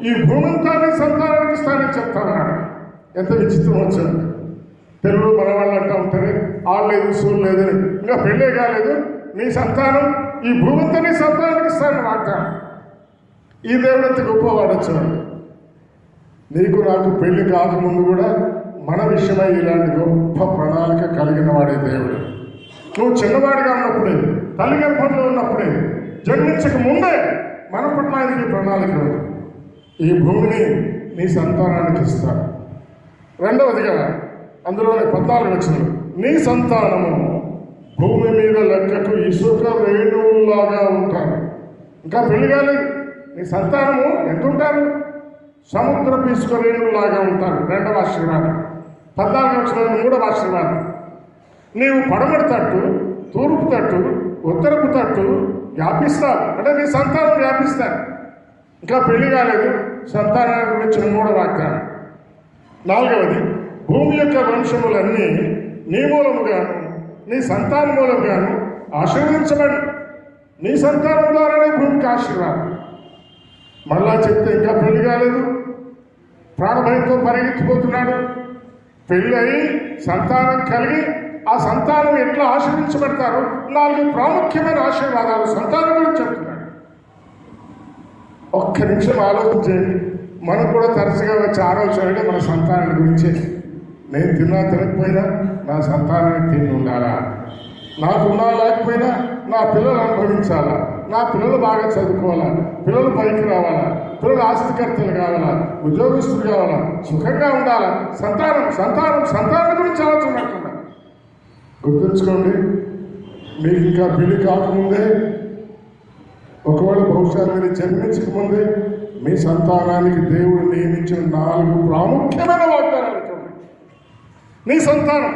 ఈ భూమంతా నీ సంతానానికి ఇస్తానని చెప్తామన్నాడు. ఎంత విచిత్రం వచ్చింది. తెలుగు మన వాళ్ళు అంటూ ఉంటారు, ఆడలేదు సూరు లేదని, ఇంకా పెళ్ళే కాలేదు, నీ సంతానం ఈ భూమంతా నీ సంతానానికి ఇస్తానని వాగ్దానం. ఈ దేవుడు ఎంత గొప్పవాడు వచ్చాడు. నీకు నాకు పెళ్లి కాకముందు కూడా మన విషయమై ఇలాంటి గొప్ప ప్రణాళిక కలిగిన వాడే దేవుడు. నువ్వు చిన్నవాడిగా ఉన్నప్పుడే, తల్లి గర్భంలో ఉన్నప్పుడే, జన్మించక ముందే మన పట్ల ఆయనకి ప్రణాళిక ఉంది. ఈ భూమిని నీ సంతానానికి ఇస్తాను. రెండవదిగా అందులోనే 14 వచనం, నీ సంతానము భూమి మీద లెక్కకు ఇసుక రేణువులాగా ఉంటారు. ఇంకా పెళ్లి కాలేదు, నీ సంతానము ఎంత ఉంటారు? సముద్రపు ఇసుక రేణువులాగా ఉంటారు. 2వ ఆశీర్వాదం. 14వ వచనం 3వ ఆశీర్వాదం, నీవు పడమటి తట్టు, తూర్పు తట్టు, ఉత్తరపు తట్టు వ్యాపిస్తావు. అంటే నీ సంతానం వ్యాపిస్తారు. ఇంకా పెళ్లి కాలేదు, సంతానాన్ని గురించిన 3వ వాగ్దానం. 4వది, భూమి యొక్క వంశములన్నీ నీ మూలముగాను నీ సంతాన మూలముగాను ఆశీర్వదించబడి, నీ సంతానం ద్వారానే భూమికి ఆశీర్వాదం. మళ్ళా చెప్తే ఇంకా పెళ్లి కాలేదు, ప్రాణభయంతో పరిగెత్తిపోతున్నాడు, పెళ్ళి అయి సంతానం కలిగి ఆ సంతానం ఎట్లా ఆశీర్వించబడతారు, 4 ప్రాముఖ్యమైన ఆశీర్వాదాలు సంతానం గురించి చెప్తున్నాడు. ఒక్క నిమిషం ఆలోచించండి. మనకు కూడా తరచుగా వచ్చే ఆలోచనలు మన సంతానం గురించి. నేను తిన్నా తినకపోయినా నా సంతానానికి తిని ఉండాలా, నాకున్నా లేకపోయినా నా పిల్లలు అనుభవించాలా, నా పిల్లలు బాగా చదువుకోవాలా, పిల్లలు పైకి రావాలా, పిల్లలు ఆస్తికర్తలు కావాలా, ఉద్యోగస్తులు కావాలా, సుఖంగా ఉండాలా. సంతానం సంతానం సంతానం గురించి ఆలోచన పెడుతున్నా. గుర్తుంచుకోండి, మీకు ఇంకా పెళ్లి కాకముందే, ఒకవేళ బహుశా మీరు జన్మించకముందే మీ సంతానానికి దేవుడు నియమించిన 4 ప్రాముఖ్యమైన వాగ్దానాలు. నీ సంతానం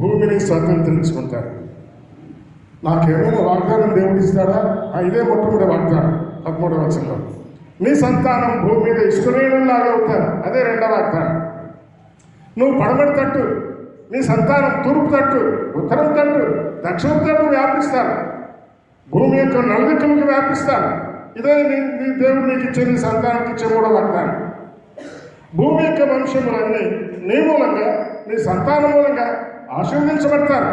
భూమిని స్వతంత్రించుకుంటారు. నాకేమైనా వాగ్దానం దేవుడు ఇస్తాడా? ఇదే మొట్టమొదటి వాగ్దానం 13వ వచనంలో. నీ సంతానం భూమి మీద ఇసుకరేణులాగా అవుతారు. అదే 2వ వాగ్దానం. నువ్వు పడమటి తట్టు, నీ సంతానం తూర్పు తట్టు, ఉత్తరం తట్టు, దక్షిణ తట్టు వ్యాపిస్తారు. భూమి యొక్క నలుదిక్కులకు వ్యాపిస్తారు. ఇదే నీ దేవుడు నీకు ఇచ్చే, నీ సంతానానికి ఇచ్చే 3వ వాగ్దానం. భూమి యొక్క వంశములన్నీ నీ మూలంగా నీ సంతానం మూలంగా ఆశీర్వదించబడతారు.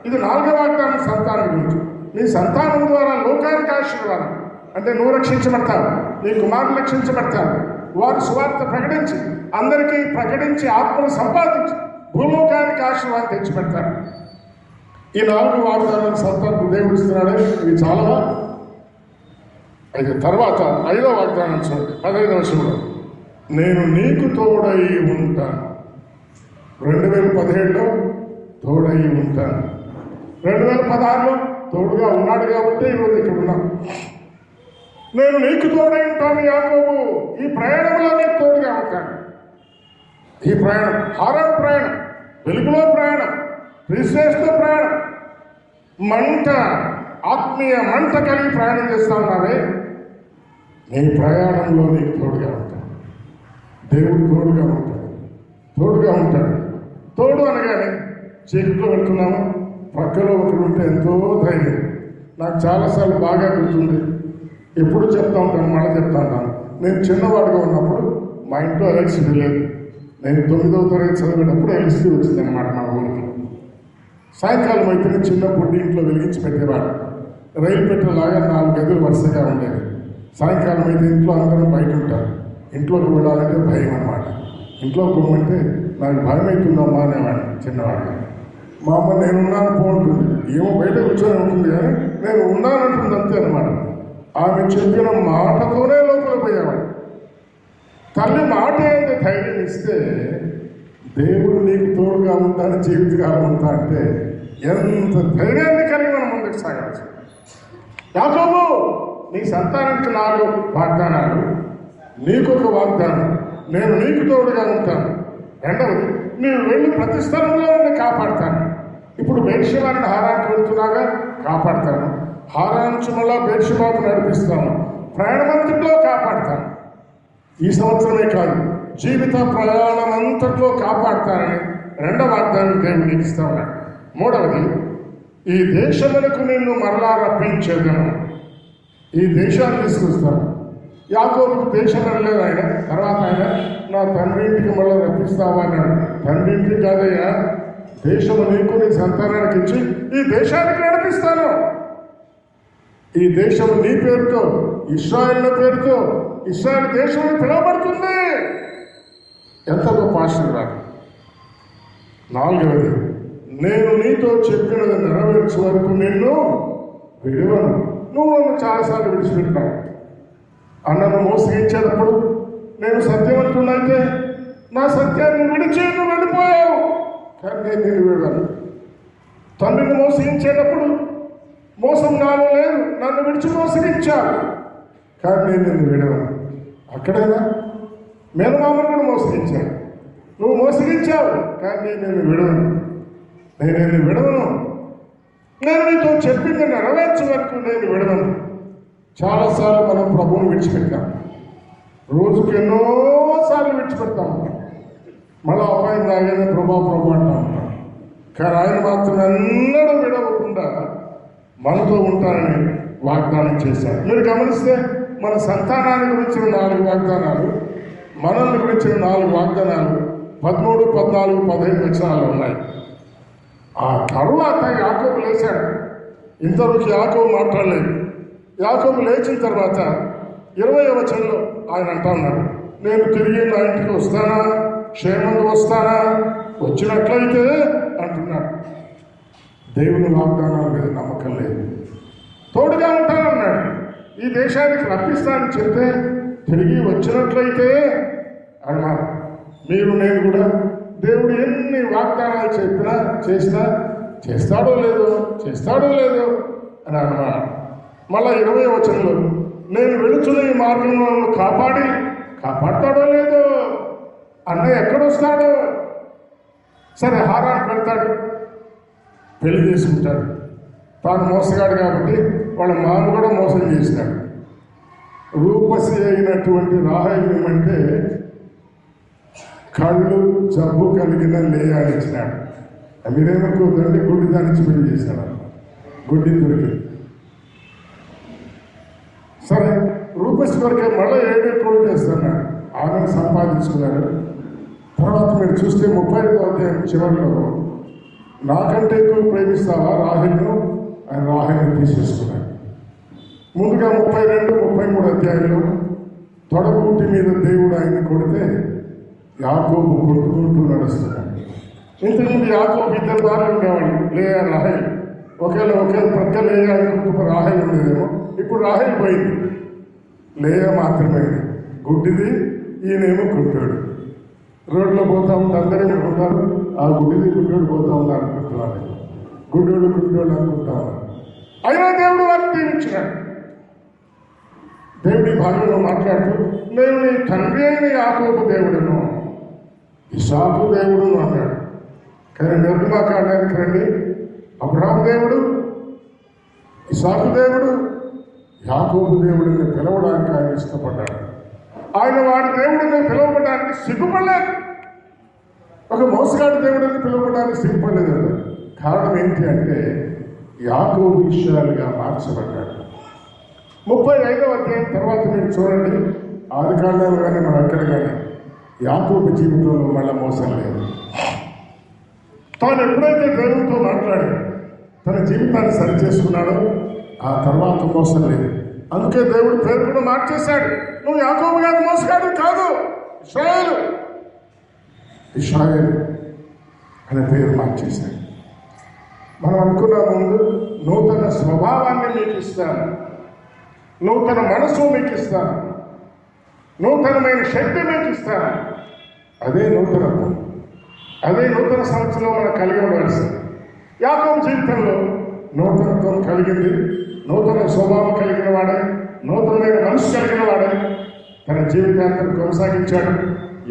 ఇది 4వ వాగ్దానం సంతానం గురించి. నీ సంతానం ద్వారా లోకానికి ఆశీర్వాదం. అంటే నువ్వు రక్షించబడతావు, నీ కుమారులు రక్షించబడతారు. వారు సువార్త ప్రకటించి, అందరికీ ప్రకటించి, ఆత్మను సంపాదించి భూలోకానికి ఆశీర్వాదం తెచ్చిపెడతారు. ఈ 4 వాగ్దానాలు సంతానం దేవుడు ఇస్తున్నాడు. ఇవి చాలా. అయితే తర్వాత 5వ వాగ్దానం చూడండి, 15వ వచనంలో, నేను నీకు తోడై ఉంటాను. 2017లో తోడై ఉంటాను. 2016లో తోడుగా ఉన్నాడు కాబట్టి ఈరోజు ఇక్కడ ఉన్నాం. నేను నీకు తోడై ఉంటాను యాకోబు, ఈ ప్రయాణంలో నీకు తోడుగా ఉంటాను. ఈ ప్రయాణం హారన్ ప్రయాణం, వెలుగులో ప్రయాణం, శ్రేష్ఠ ప్రయాణం, మంట, ఆత్మీయ మంట కలిగి ప్రయాణం చేస్తా ఉన్నావే, నీ ప్రయాణంలో నీకు తోడుగా ఉంటాడు. దేవుడు తోడుగా ఉంటాడు, తోడుగా ఉంటాడు. తోడు అనగానే చీకట్లో వెళ్తున్నాము, పక్కలో ఒకరు ఉంటే ఎంతో ధైర్యం. నాకు చాలాసార్లు బాగా గుర్తుంది, ఎప్పుడు చెప్తా ఉంటాను, మళ్ళీ చెప్తా ఉంటాను. నేను చిన్నవాడిగా ఉన్నప్పుడు మా ఇంట్లో ఎలక్ట్రిసిటీ లేదు. నేను 9వ తరగతి చదివేటప్పుడు ఎలక్ట్రిసిటీ వచ్చిందనమాట మా ఊరికి. సాయంకాలం అయితే చిన్న బుడ్డి ఇంట్లో వెలిగించి పెట్టేవాడు. రైలు పెట్టేలాగా 4 గదులు వరుసగా ఉండేవి. సాయంకాలం అయితే ఇంట్లో అందరం బయట ఉంటారు. ఇంట్లోకి వెళ్ళాలంటే భయం అన్నమాట. ఇంట్లోకి పోమంటే నాకు భయం అవుతుందమ్మా అనేవాడు చిన్నవాడు. మా అమ్మ నేనున్నాను పోంటుంది, ఏమో బయట కూర్చొని ఉంటుంది కానీ నేను ఉన్నానంటుంది అంతే అనమాట. ఆమె చెప్పిన మాటతోనే లోపల పోయేవాడు. తల్లి మాట ఎంత ధైర్యం ఇస్తే, దేవుడు నీకు తోడుగా ఉంటాను జీవితకాలం అంతా అంటే ఎంత ధైర్యాన్ని కలిగి మనం ముందుకు ముందుకు సాగాల్సి. యాకోబు, నీ సంతానానికి 4 వాగ్దానాలు, నీకొక వాగ్దానం, నేను నీకు తోడుగా ఉంటాను. రెండవది, నేను వెళ్ళి ప్రతి స్థలంలో ఉండి కాపాడుతాను. ఇప్పుడు బెర్షెబాను హారానికి వెళ్తున్నాగా కాపాడుతాను. హారాన్ నుంచి మళ్ళా బెర్షెబాకు నడిపిస్తాను. ప్రయాణమంతట్లో కాపాడుతాను. ఈ సంవత్సరమే కాదు, జీవిత ప్రయాణం అంతట్లో కాపాడుతానని రెండవ వాగ్దానం దేవుడు నీకు ఇస్తా ఉన్నాడు. మూడవది, ఈ దేశములకు నిన్ను మరలా రప్పించేదను. ఈ దేశాన్ని తీసుకొస్తాను. యాకోబుకు దేశం అనలేదు ఆయన. తర్వాత ఆయన నా తండ్రి ఇంటికి మళ్ళీ రప్పిస్తావా అన్నాడు. తండ్రి ఇంటికి కాదయ్యా, దేశము నీకు నీ సంతానానికి ఇచ్చి ఈ దేశానికి నడిపిస్తాను. ఈ దేశం నీ పేరుతో, ఇశ్రాయేల్ పేరుతో, ఇశ్రాయేల్ దేశం పిలువబడుతుంది. ఎంత గొప్ప ఆశీర్వాదం. నాలుగవది, నేను నీతో చెప్పినది నెరవేర్చే వరకు నిన్ను విడువను. నువ్వు నన్ను చాలాసార్లు విడిచిపెట్టావు. అన్నను మోసగించేటప్పుడు నేను సత్యవంతుడైతే నా సత్యాన్ని విడిచి నువ్వు వెళ్ళిపోయావు, కానీ నేను నిన్ను విడవను. తండ్రిని మోసగించేటప్పుడు మోసం నాలో లేదు, నన్ను విడిచి మోసగించావు, కానీ నేను నిన్ను విడవను. అక్కడైనా మేనమామను కూడా మోసగించాను, నువ్వు మోసగించావు, కానీ నేను నిన్ను విడవను. నేను నిన్ను విడవను. నేను నీతో చెప్పింది నెరవేర్చే వరకు నేను విడవను. చాలాసార్లు మనం ప్రభువుని విడిచిపెట్టాం. రోజుకి ఎన్నోసార్లు విడిచిపెడతాం. మళ్ళీ అపాయం రాగానే ప్రభా అంటా ఉంటాం. కానీ ఆయన మాత్రం ఎన్నడూ విడవకుండా మనతో ఉంటారని వాగ్దానం చేశారు. మీరు గమనిస్తే మన సంతానాన్ని గురించిన 4 వాగ్దానాలు, మనల్ని గురించిన 4 వాగ్దానాలు 13, 14, 15 వచనాలు ఉన్నాయి. ఆ తరువాత యాకోబు లేచాడు. ఇంతవరకు యాకోబు మాట్లాడలేదు. యాకోబు లేచిన తర్వాత 20వ వచనంలో ఆయన అంటా ఉన్నాడు, నేను తిరిగి నా ఇంటికి వస్తానా, క్షేమంగా వస్తానా, వచ్చినట్లయితే అంటున్నాడు. దేవుని వాగ్దానాల మీద నమ్మకం లేదు. తోడుగా ఉంటానన్నాడు. ఈ దేశానికి రప్పిస్తానని చెప్తే తిరిగి వచ్చినట్లయితే అన్నారు. మీరు నేను కూడా దేవుడు ఎన్ని వాగ్దానాలు చెప్పినా చేసినా చేస్తాడో లేదో అని అన్నమాట. మళ్ళా 20వ వచనంలో నేను వెళుతున్న ఈ మార్గంలో కాపాడతాడో లేదో, అన్నయ్య ఎక్కడొస్తాడో. సరే, హారానికి వెళ్తాడు, పెళ్లి చేసుకుంటాడు. తాను మోసగాడు కాబట్టి వాళ్ళ మామ కూడా మోసం చేసినాడు. రూపసి అయినటువంటి రాహేలు ఏమంటే కళ్ళు జబ్బు కలిగిన లేయాని ఇచ్చినాడు. మీరేమనుకోదండి, గుడ్డి దానిచ్చి పెళ్లి చేశాడు. గుడ్డి దొరికి సరే, రూపసి వరకే మళ్ళీ 7 కోట్లు చేస్తున్నాడు. ఆమెను సంపాదించుకున్నాడు. తర్వాత మీరు చూస్తే 35వ అధ్యాయం చివరిలో నాకంటే ఎక్కువ ప్రేమిస్తావా రాహేలును, ఆయన రాహేలును తీసేసుకున్నాడు. ముందుగా 32, 33 అధ్యాయంలో తొడగూటి మీద దేవుడు ఆయన్ని కొడితే యాకోబు కొట్టుకుంటూ నడుస్తున్నాడు. ఇంతకుముందు యాకోబు 2 భార్యలు ఉండేవాడు, లేయా రాహేలు. ఒకే ప్రక్క లేయా ఇంకొక రాహేలు ఉండేదేమో. ఇప్పుడు రాహేలు పోయింది, లేయా మాత్రమే గుడ్డిది. ఈయనేమో గుడ్డోడు. రోడ్లో పోతా ఉంటే అందరూ ఉంటారు, ఆ గుడ్డిది గుడ్డోడు పోతా ఉన్నారు అనుకుంటున్నారు. గుడ్డోడు అనుకుంటా ఉన్నారు. అయినా దేవుడు వారిని దీవించినాడు. దేవుడి భాగంలో మాట్లాడుతూ నేను నీ తండ్రి అయిన యాకోబు దేవుడును, ఇసాకు దేవుడును అన్నాడు. కానీ నిర్గమాకాండానికి రండి, అబ్రహాము దేవుడు, ఇసాకు దేవుడు, యాకోబు దేవుడిని పిలవడానికి ఆయన ఇష్టపడ్డాడు. ఆయన వాడి దేవుడిని పిలువబడడానికి సిగ్గుపడలేదు. ఒక మోసగాడి దేవుడిని పిలువబడడానికి సిగ్గుపడలేదు. కారణం ఏంటి అంటే యాకోబు విషయాలుగా మార్చబడ్డాడు. 35వ అధ్యాయం తర్వాత మీరు చూడండి, ఆదికాండాలు కానీ మన అక్కడ కానీ యాకోబు జీవితంలో మళ్ళీ మోసం లేదు. తాను ఎప్పుడైతే దేవుడితో మాట్లాడి తన జీవితాన్ని సరిచేసుకున్నాడో ఆ తర్వాత మోసం లేదు. అందుకే దేవుడు పేరు కూడా మార్చేశాడు. నువ్వు యాకోబు గారు మోసగాడు కాదు, ఇశ్రాయేలు అనే పేరు మార్చేశాడు. మనం అనుకున్న ముందు నూతన స్వభావాన్ని మీకు ఇస్తాను, నూతన మనసు మీకు ఇస్తాను, నూతనమైన శక్తి మీకు ఇస్తాను. అదే నూతనత్వం, అదే నూతన సంవత్సరంలో మనం కలిగి ఉండవలసింది. యాకోబు జీవితంలో నూతనత్వం కలిగింది, నూతన స్వభావం కలిగిన వాడే, నూతనమైన మనసు కలిగిన వాడే తన జీవితాన్ని కొనసాగించాడు.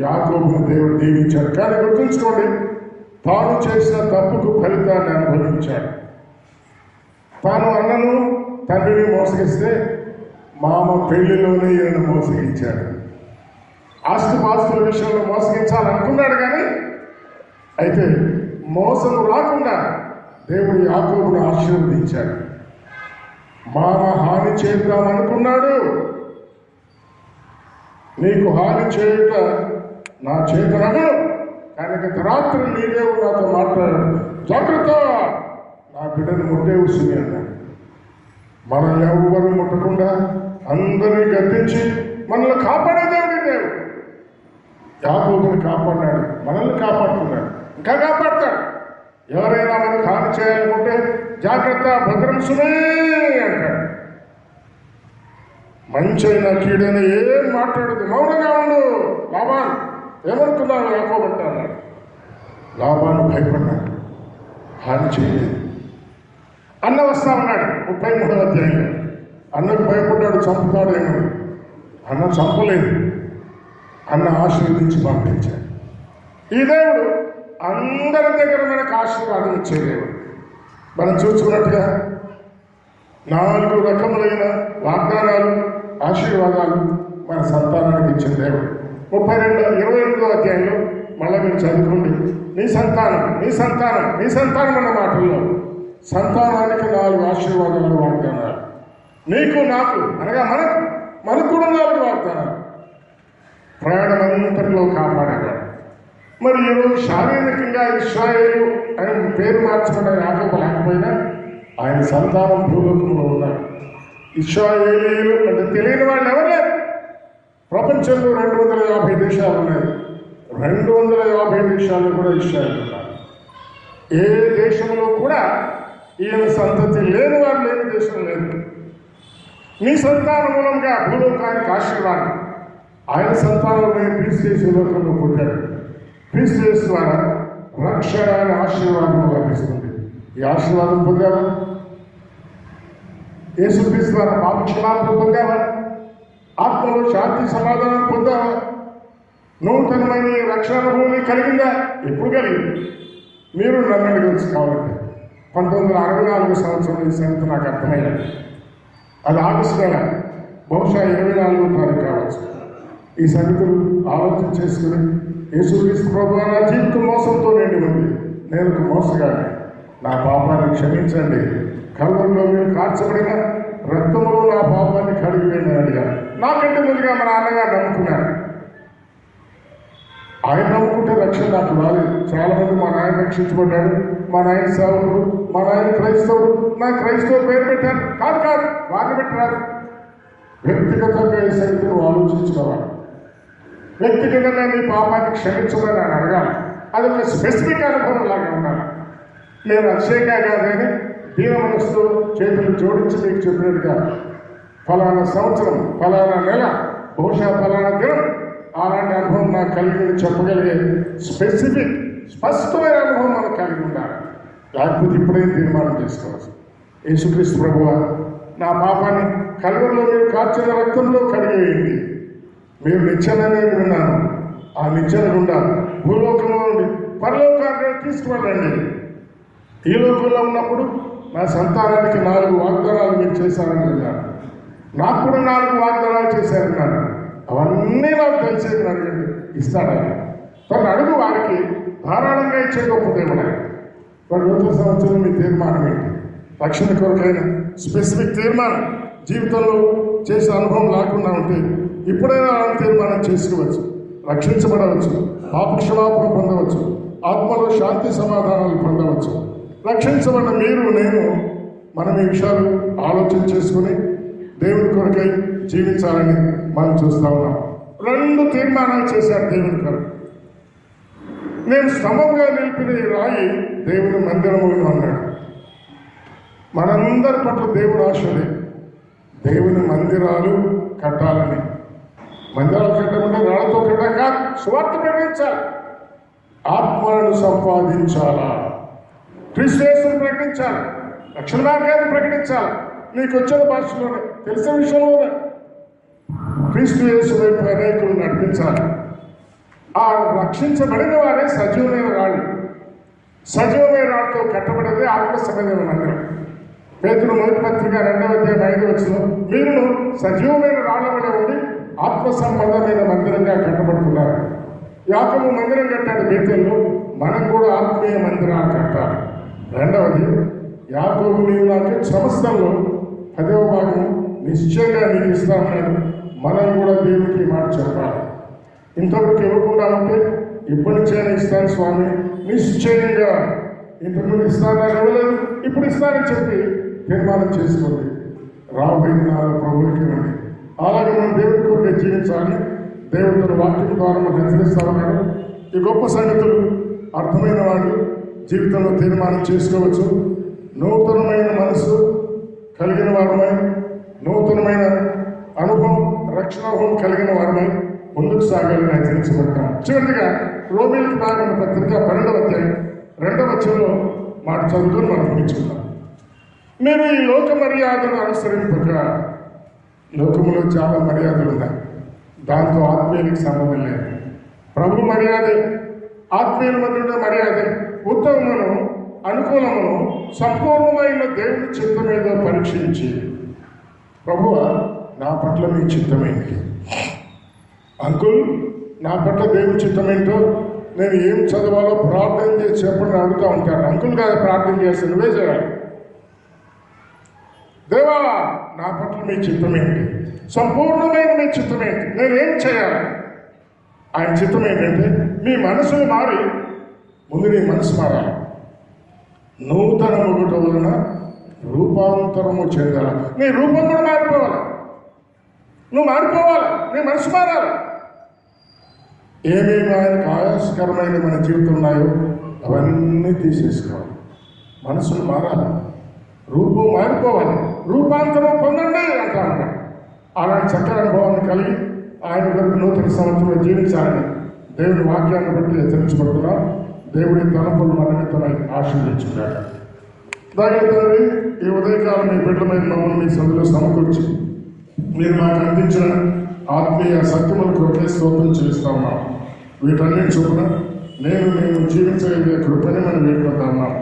యాకోబును దేవుడు దీవించాడు. కానీ గుర్తుంచుకోండి, తాను చేసిన తప్పుకు ఫలితాన్ని అనుభవించాడు. తాను అన్నను తండ్రిని మోసగిస్తే మామ పెళ్లిలోనే ఈయన మోసగించాడు. ఆస్తిపాస్తుల విషయంలో మోసగించాలనుకున్నాడు, కానీ అయితే మోసం రాకుండా దేవుడు యాకోబును ఆశీర్వదించాడు. మామ హాని చేద్దామనుకున్నాడు, నీకు హాని చేయుట నా చేతనను, కానీ రాత్రి నీ దేవుడు నాతో మాట్లాడాడు, జాగ్రత్త నా బిడ్డను ముట్టేవు సుమి అన్నాడు. మనల్ని ఎవ్వరు ముట్టకుండా అందరినీ గద్దించి మనల్ని కాపాడే దేవుడు. యాకోబుని కాపాడినాడు, మనల్ని కాపాడుతున్నాడు, ఇంకా కాపాడుతాడు. ఎవరైనా మనకు హాని చేయాలనుకుంటే జాగ్రత్త, భద్రం సుమే అంటాడు. మంచి అయినా కీడైనా ఏం మాట్లాడదు, మౌనంగా ఉండు. లాబాను ఏమనుకున్నావు యాకోబు అంటాడు. లాబాను భయపడ్డాడు, హాని చేయలేదు. అన్న వస్తా ఉన్నాడు 33వ అధ్యాయంలో. అన్నకు భయపడ్డాడు, చంపుతాడు ఏమో. అన్న చంపలేదు, అన్న ఆశీర్వదించి పంపించాడు. ఈ దేవుడు అందరి దగ్గర మనకు ఆశీర్వాదం ఇచ్చే దేవుడు. మనం చూసుకున్నట్టుగా 4 రకములైన వాగ్దానాలు, ఆశీర్వాదాలు మన సంతానానికి ఇచ్చిన దేవుడు. 28వ అధ్యాయంలో మళ్ళీ మీరు చదువుకోండి. నీ సంతానం, నీ సంతానం, నీ సంతానం అన్న మాటల్లో సంతానానికి 4 ఆశీర్వాదాలు, వాగ్దానాలు. నీకు నాకు అనగా మనకు కూడా 4 వాగ్దానాలు. ప్రయాణం అంతటిలో కాపాడేవాడు. మరి ఈరోజు శారీరకంగా ఇశ్రాయేలు ఆయన పేరు మార్చుకున్న యాకోబు లేకపోయినా ఆయన సంతానం భూలోకంలో ఉన్నారు. ఇశ్రాయేలీయులు అంటే తెలియని వాళ్ళు ఎవరు లేరు. ప్రపంచంలో 250 దేశాలు ఉన్నాయి. 250 దేశాల్లో కూడా ఇశ్రాయేలు ఉన్నారు. ఏ దేశంలో కూడా ఈయన సంతతి లేని వారు లేని దేశం లేదు. నీ సంతానం మూలంగా భూలోకానికి ఆశీర్వాదం. ఆయన సంతానంలో క్రీస్తు లోకంలో పుట్టాడు. క్రీస్తు ద్వారా రక్షణ అనే ఆశీర్వాదం లభిస్తుంది. ఈ ఆశీర్వాదం పొందావా? యేసుక్రీస్తు ద్వారా పాపక్షమాపణ పొందావా? ఆత్మలో శాంతి సమాధానం పొందావా? నూతనమైన రక్షణ అనుభవం కలిగిందా? ఎప్పుడు కలిగింది? మీరు నన్ను అడగవచ్చు కావాలంటే 1964 సంవత్సరం ఈ సంగతి నాకు అర్థమయ్యాడు. అది ఆగస్టు నెల, బహుశా 24వ తారీఖు కావచ్చు. ఈ సంగతులు ఆలోచన చేసుకుని యేసుక్రీస్తు ప్రభువా, నా జీవితం మోసంతో నిండి ఉంది, నేను ఒక మోసగాడిని, నా పాపాన్ని క్షమించండి, కల్వరిలో మీరు కార్చబడిన రక్తములో నా పాపాన్ని కడిగివేయండి అని అడిగారు. నాకంటే ముందుగా మా నాన్నగారు నమ్ముకున్నారు. ఆయన నమ్ముకుంటే రక్షణ నాకు రాలేదు. చాలా మంది మా నాయన రక్షించబడ్డాడు, మా నాయన సేవకుడు, మా నాయన క్రైస్తవుడు, నా క్రైస్తవ పేరు పెట్టారు. కాదు, వారిని పెట్టరాదు. వ్యక్తిగతంగా ఈ సంగతిని ఆలోచించుకోవాలి. వ్యక్తిగతంగా నీ పాపాన్ని క్షమించమని నేను అడగాలి. అది ఒక స్పెసిఫిక్ అనుభవం లాగా ఉండాలి. నేను అక్షయంగా కాదని దీన మనసుతో చేతులు జోడించి మీకు చెప్పినట్టుగా ఫలానా సంవత్సరం, ఫలానా నెల, బహుశా ఫలానా దినం అలాంటి అనుభవం నాకు కలిగింది చెప్పగలిగే స్పెసిఫిక్ స్పష్టమైన అనుభవం మనకు కలిగి ఉండాలి. లేకపోతే ఇప్పుడే తీర్మానం చేసుకోవచ్చు. యేసుక్రీస్తు ప్రభువా, నా పాపాన్ని కల్వరిలో మీరు కార్చిన రక్తంలో కడిగేయండి. మీరు నిచ్చెననేది విన్నాను, ఆ నిచ్చెన గుండా భూలోకంలో నుండి పరలోకాన్ని తీసుకువెళ్ళండి. ఈ లోకంలో ఉన్నప్పుడు నా సంతానానికి 4 వాగ్దానాలు మీరు చేశారని విన్నాను. నాకు కూడా 4 వాగ్దానాలు చేశారన్నాను. అవన్నీ నాకు తెలిసేది అడగండి, ఇస్తాడా? తను అడుగు, వారికి ధారాళంగా ఇచ్చే గొప్ప దేవుడు. మరి నూతన సంవత్సరం మీ తీర్మానం ఏంటి? రక్షణ కొరకైన స్పెసిఫిక్ తీర్మానం జీవితంలో చేసే అనుభవం లేకుండా ఉంటే ఇప్పుడైనా తీర్మానం చేసుకోవచ్చు, రక్షించబడవచ్చు, పాపక్షమాపణ పొందవచ్చు, ఆత్మలో శాంతి సమాధానాలు పొందవచ్చు. రక్షించబడిన మీరు, నేను, మనం ఈ విషయాలు ఆలోచన చేసుకుని దేవుని కొరకై జీవించాలని మనం చూస్తా ఉన్నాం. 2 తీర్మానాలు చేశారు దేవుని కొరకు. నేను స్తంభంగా నిలిపిన ఈ రాయి దేవుని మందిరములను అన్నాడు. మనందరి పట్ల దేవుడు ఆశలే దేవుని మందిరాలు కట్టాలని. మందిరాలు కట్టమంటే రాళ్లతో కట్టడం కాదు, సువార్త ప్రకటించాలి, ఆత్మలను సంపాదించాలా, క్రీస్తును ప్రకటించాలి, రక్షణ మార్గాన్ని ప్రకటించాలి. నీకు వచ్చిన భాషలోనే, తెలిసిన విషయంలోనే క్రీస్తు యేసు వైపు అనేకులు నడిపించాలి. ఆ రక్షించబడిన వారే సజీవమైన రాళ్ళు. సజీవమైన రాళ్ళతో కట్టబడేది ఆత్మ సంబంధమైన మందిరం. పేతురు మొదటి పత్రిక 2వ అధ్యాయం 5వ వచనం, మీరు సజీవమైన రాళ్ల వలె ఉండి ఆత్మ సంబంధమైన మందిరంగా కట్టబడుతున్నారు. యాకోబు మందిరం కట్టాడు బేతేల్లో, మనం కూడా ఆత్మీయ మందిరాన్ని కట్టాలి. రెండవది, యాకోబు నీవు నాకు సమస్తంలో 10వ భాగం నిశ్చయంగా నీకు ఇస్తామన్నాడు. మనం కూడా దేవునికి మాట చెప్పాలి. ఇంతవరకు ఇవ్వకుండా ఉంటే ఇప్పటి నుంచైనా ఇస్తాను స్వామి, నిశ్చయంగా. ఇంతకుముందు ఇస్తానని ఇవ్వలేదు, ఇప్పుడు ఇస్తానని చెప్పి తీర్మానం చేసుకోండి. రాబోయే దినాల్లో ప్రభువుకి ఇవ్వండి. అలాగే మనం దేవుడి కొరకు జీవించాలి. దేవుడు తన వాక్యం ద్వారా మనం హెచ్చరిస్తా ఉన్నాడు. ఈ గొప్ప సంగతులు అర్థమైన వాళ్ళు జీవితంలో తీర్మానం చేసుకోవచ్చు. నూతనమైన మనసు కలిగిన వారమై, నూతనమైన అనుభవం, రక్షణ అనుభవం కలిగిన వారమై ముందుకు సాగాలని హెచ్చరించబడతాం. చివరిగా రోమీలకు రాసిన పత్రిక 12వ అధ్యాయం 2వ వచనంలో మాట చదువుకొని మనం ముగించుకుందాం. మీరు ఈ లోక మర్యాదను అనుసరింపక, లోకములో చాలా మర్యాదలు ఉన్నాయి, దాంతో ఆత్మీయునికి సంబంధం లేదు. ప్రభు మర్యాదే, ఆత్మీయుల మధ్య మర్యాదే. ఉత్తమమును అనుకూలమును సంపూర్ణమైన దేవుని చిత్తం ఏదో పరీక్షించి, ప్రభువ నా పట్ల మీ చిత్తమేంటి, అంకుల్ నా పట్ల దేవుని చిత్తమేంటో, నేను ఏం చదవాలో ప్రార్థన చేసి చెప్పండి అడుగుతూ ఉంటాను. అంకుల్ కాదు ప్రార్థన చేస్తే, నువ్వే చేయాలి. దేవా నా పట్ల మీ చిత్తమేంటి, సంపూర్ణమైన మీ చిత్తమేంటి, నేనేం చేయాలి? ఆయన చిత్తం ఏంటంటే మీ మనసును మారి, ముందు నీ మనసు మారాలి. నూతన మొగుట వలన రూపాంతరము చెందాలి. నీ రూపం కూడా మారిపోవాలి, నువ్వు మారిపోవాలి, నీ మనసు మారాలి. ఏమేమి ఆయనకు ఆయాసకరమైన మన జీవితం ఉన్నాయో అవన్నీ తీసేసుకోవాలి. మనసును మారాలి, రూపం మారిపోవాలి, రూపాంతరం పొందండి అంటా ఉంటాడు. అలాంటి చక్కని అనుభవాన్ని కలిగి ఆయన వరకు నూతన సంవత్సరంలో జీవించాలని దేవుని వాక్యాన్ని బట్టి హెచ్చరించబడుతున్నాం. దేవుడి తలంపులు మనమితమై ఆశీర్వదించున్నాడు. దయగల తండ్రి, ఈ ఉదయకాలం మీ బిడ్డలమైన మమ్మల్ని మీ సందులో సమకూర్చి మీరు మాకు అందించిన ఆత్మీయ సత్యముల కొరకే స్తోత్రం చెల్లిస్తా ఉన్నాం. వీటన్నిటి చొప్పున మేము జీవించగలిగే కృపని మనం వేడుకుంటా ఉన్నాం.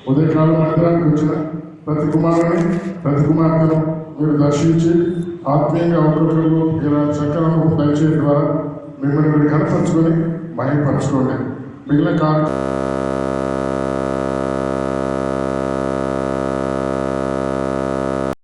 ఉదయకాలం మందిరానికి వచ్చిన ప్రతి కుమారుని ప్రతి కుమార్తెను మీరు దర్శించి ఆత్మీయంగా ఒక్కొక్కరు ఇలా చక్కని అనుభవం దయచేయడం ద్వారా మిమ్మల్ని మీరు కనపరుచుకొని మహిమపరచుకోండి. మిగిలిన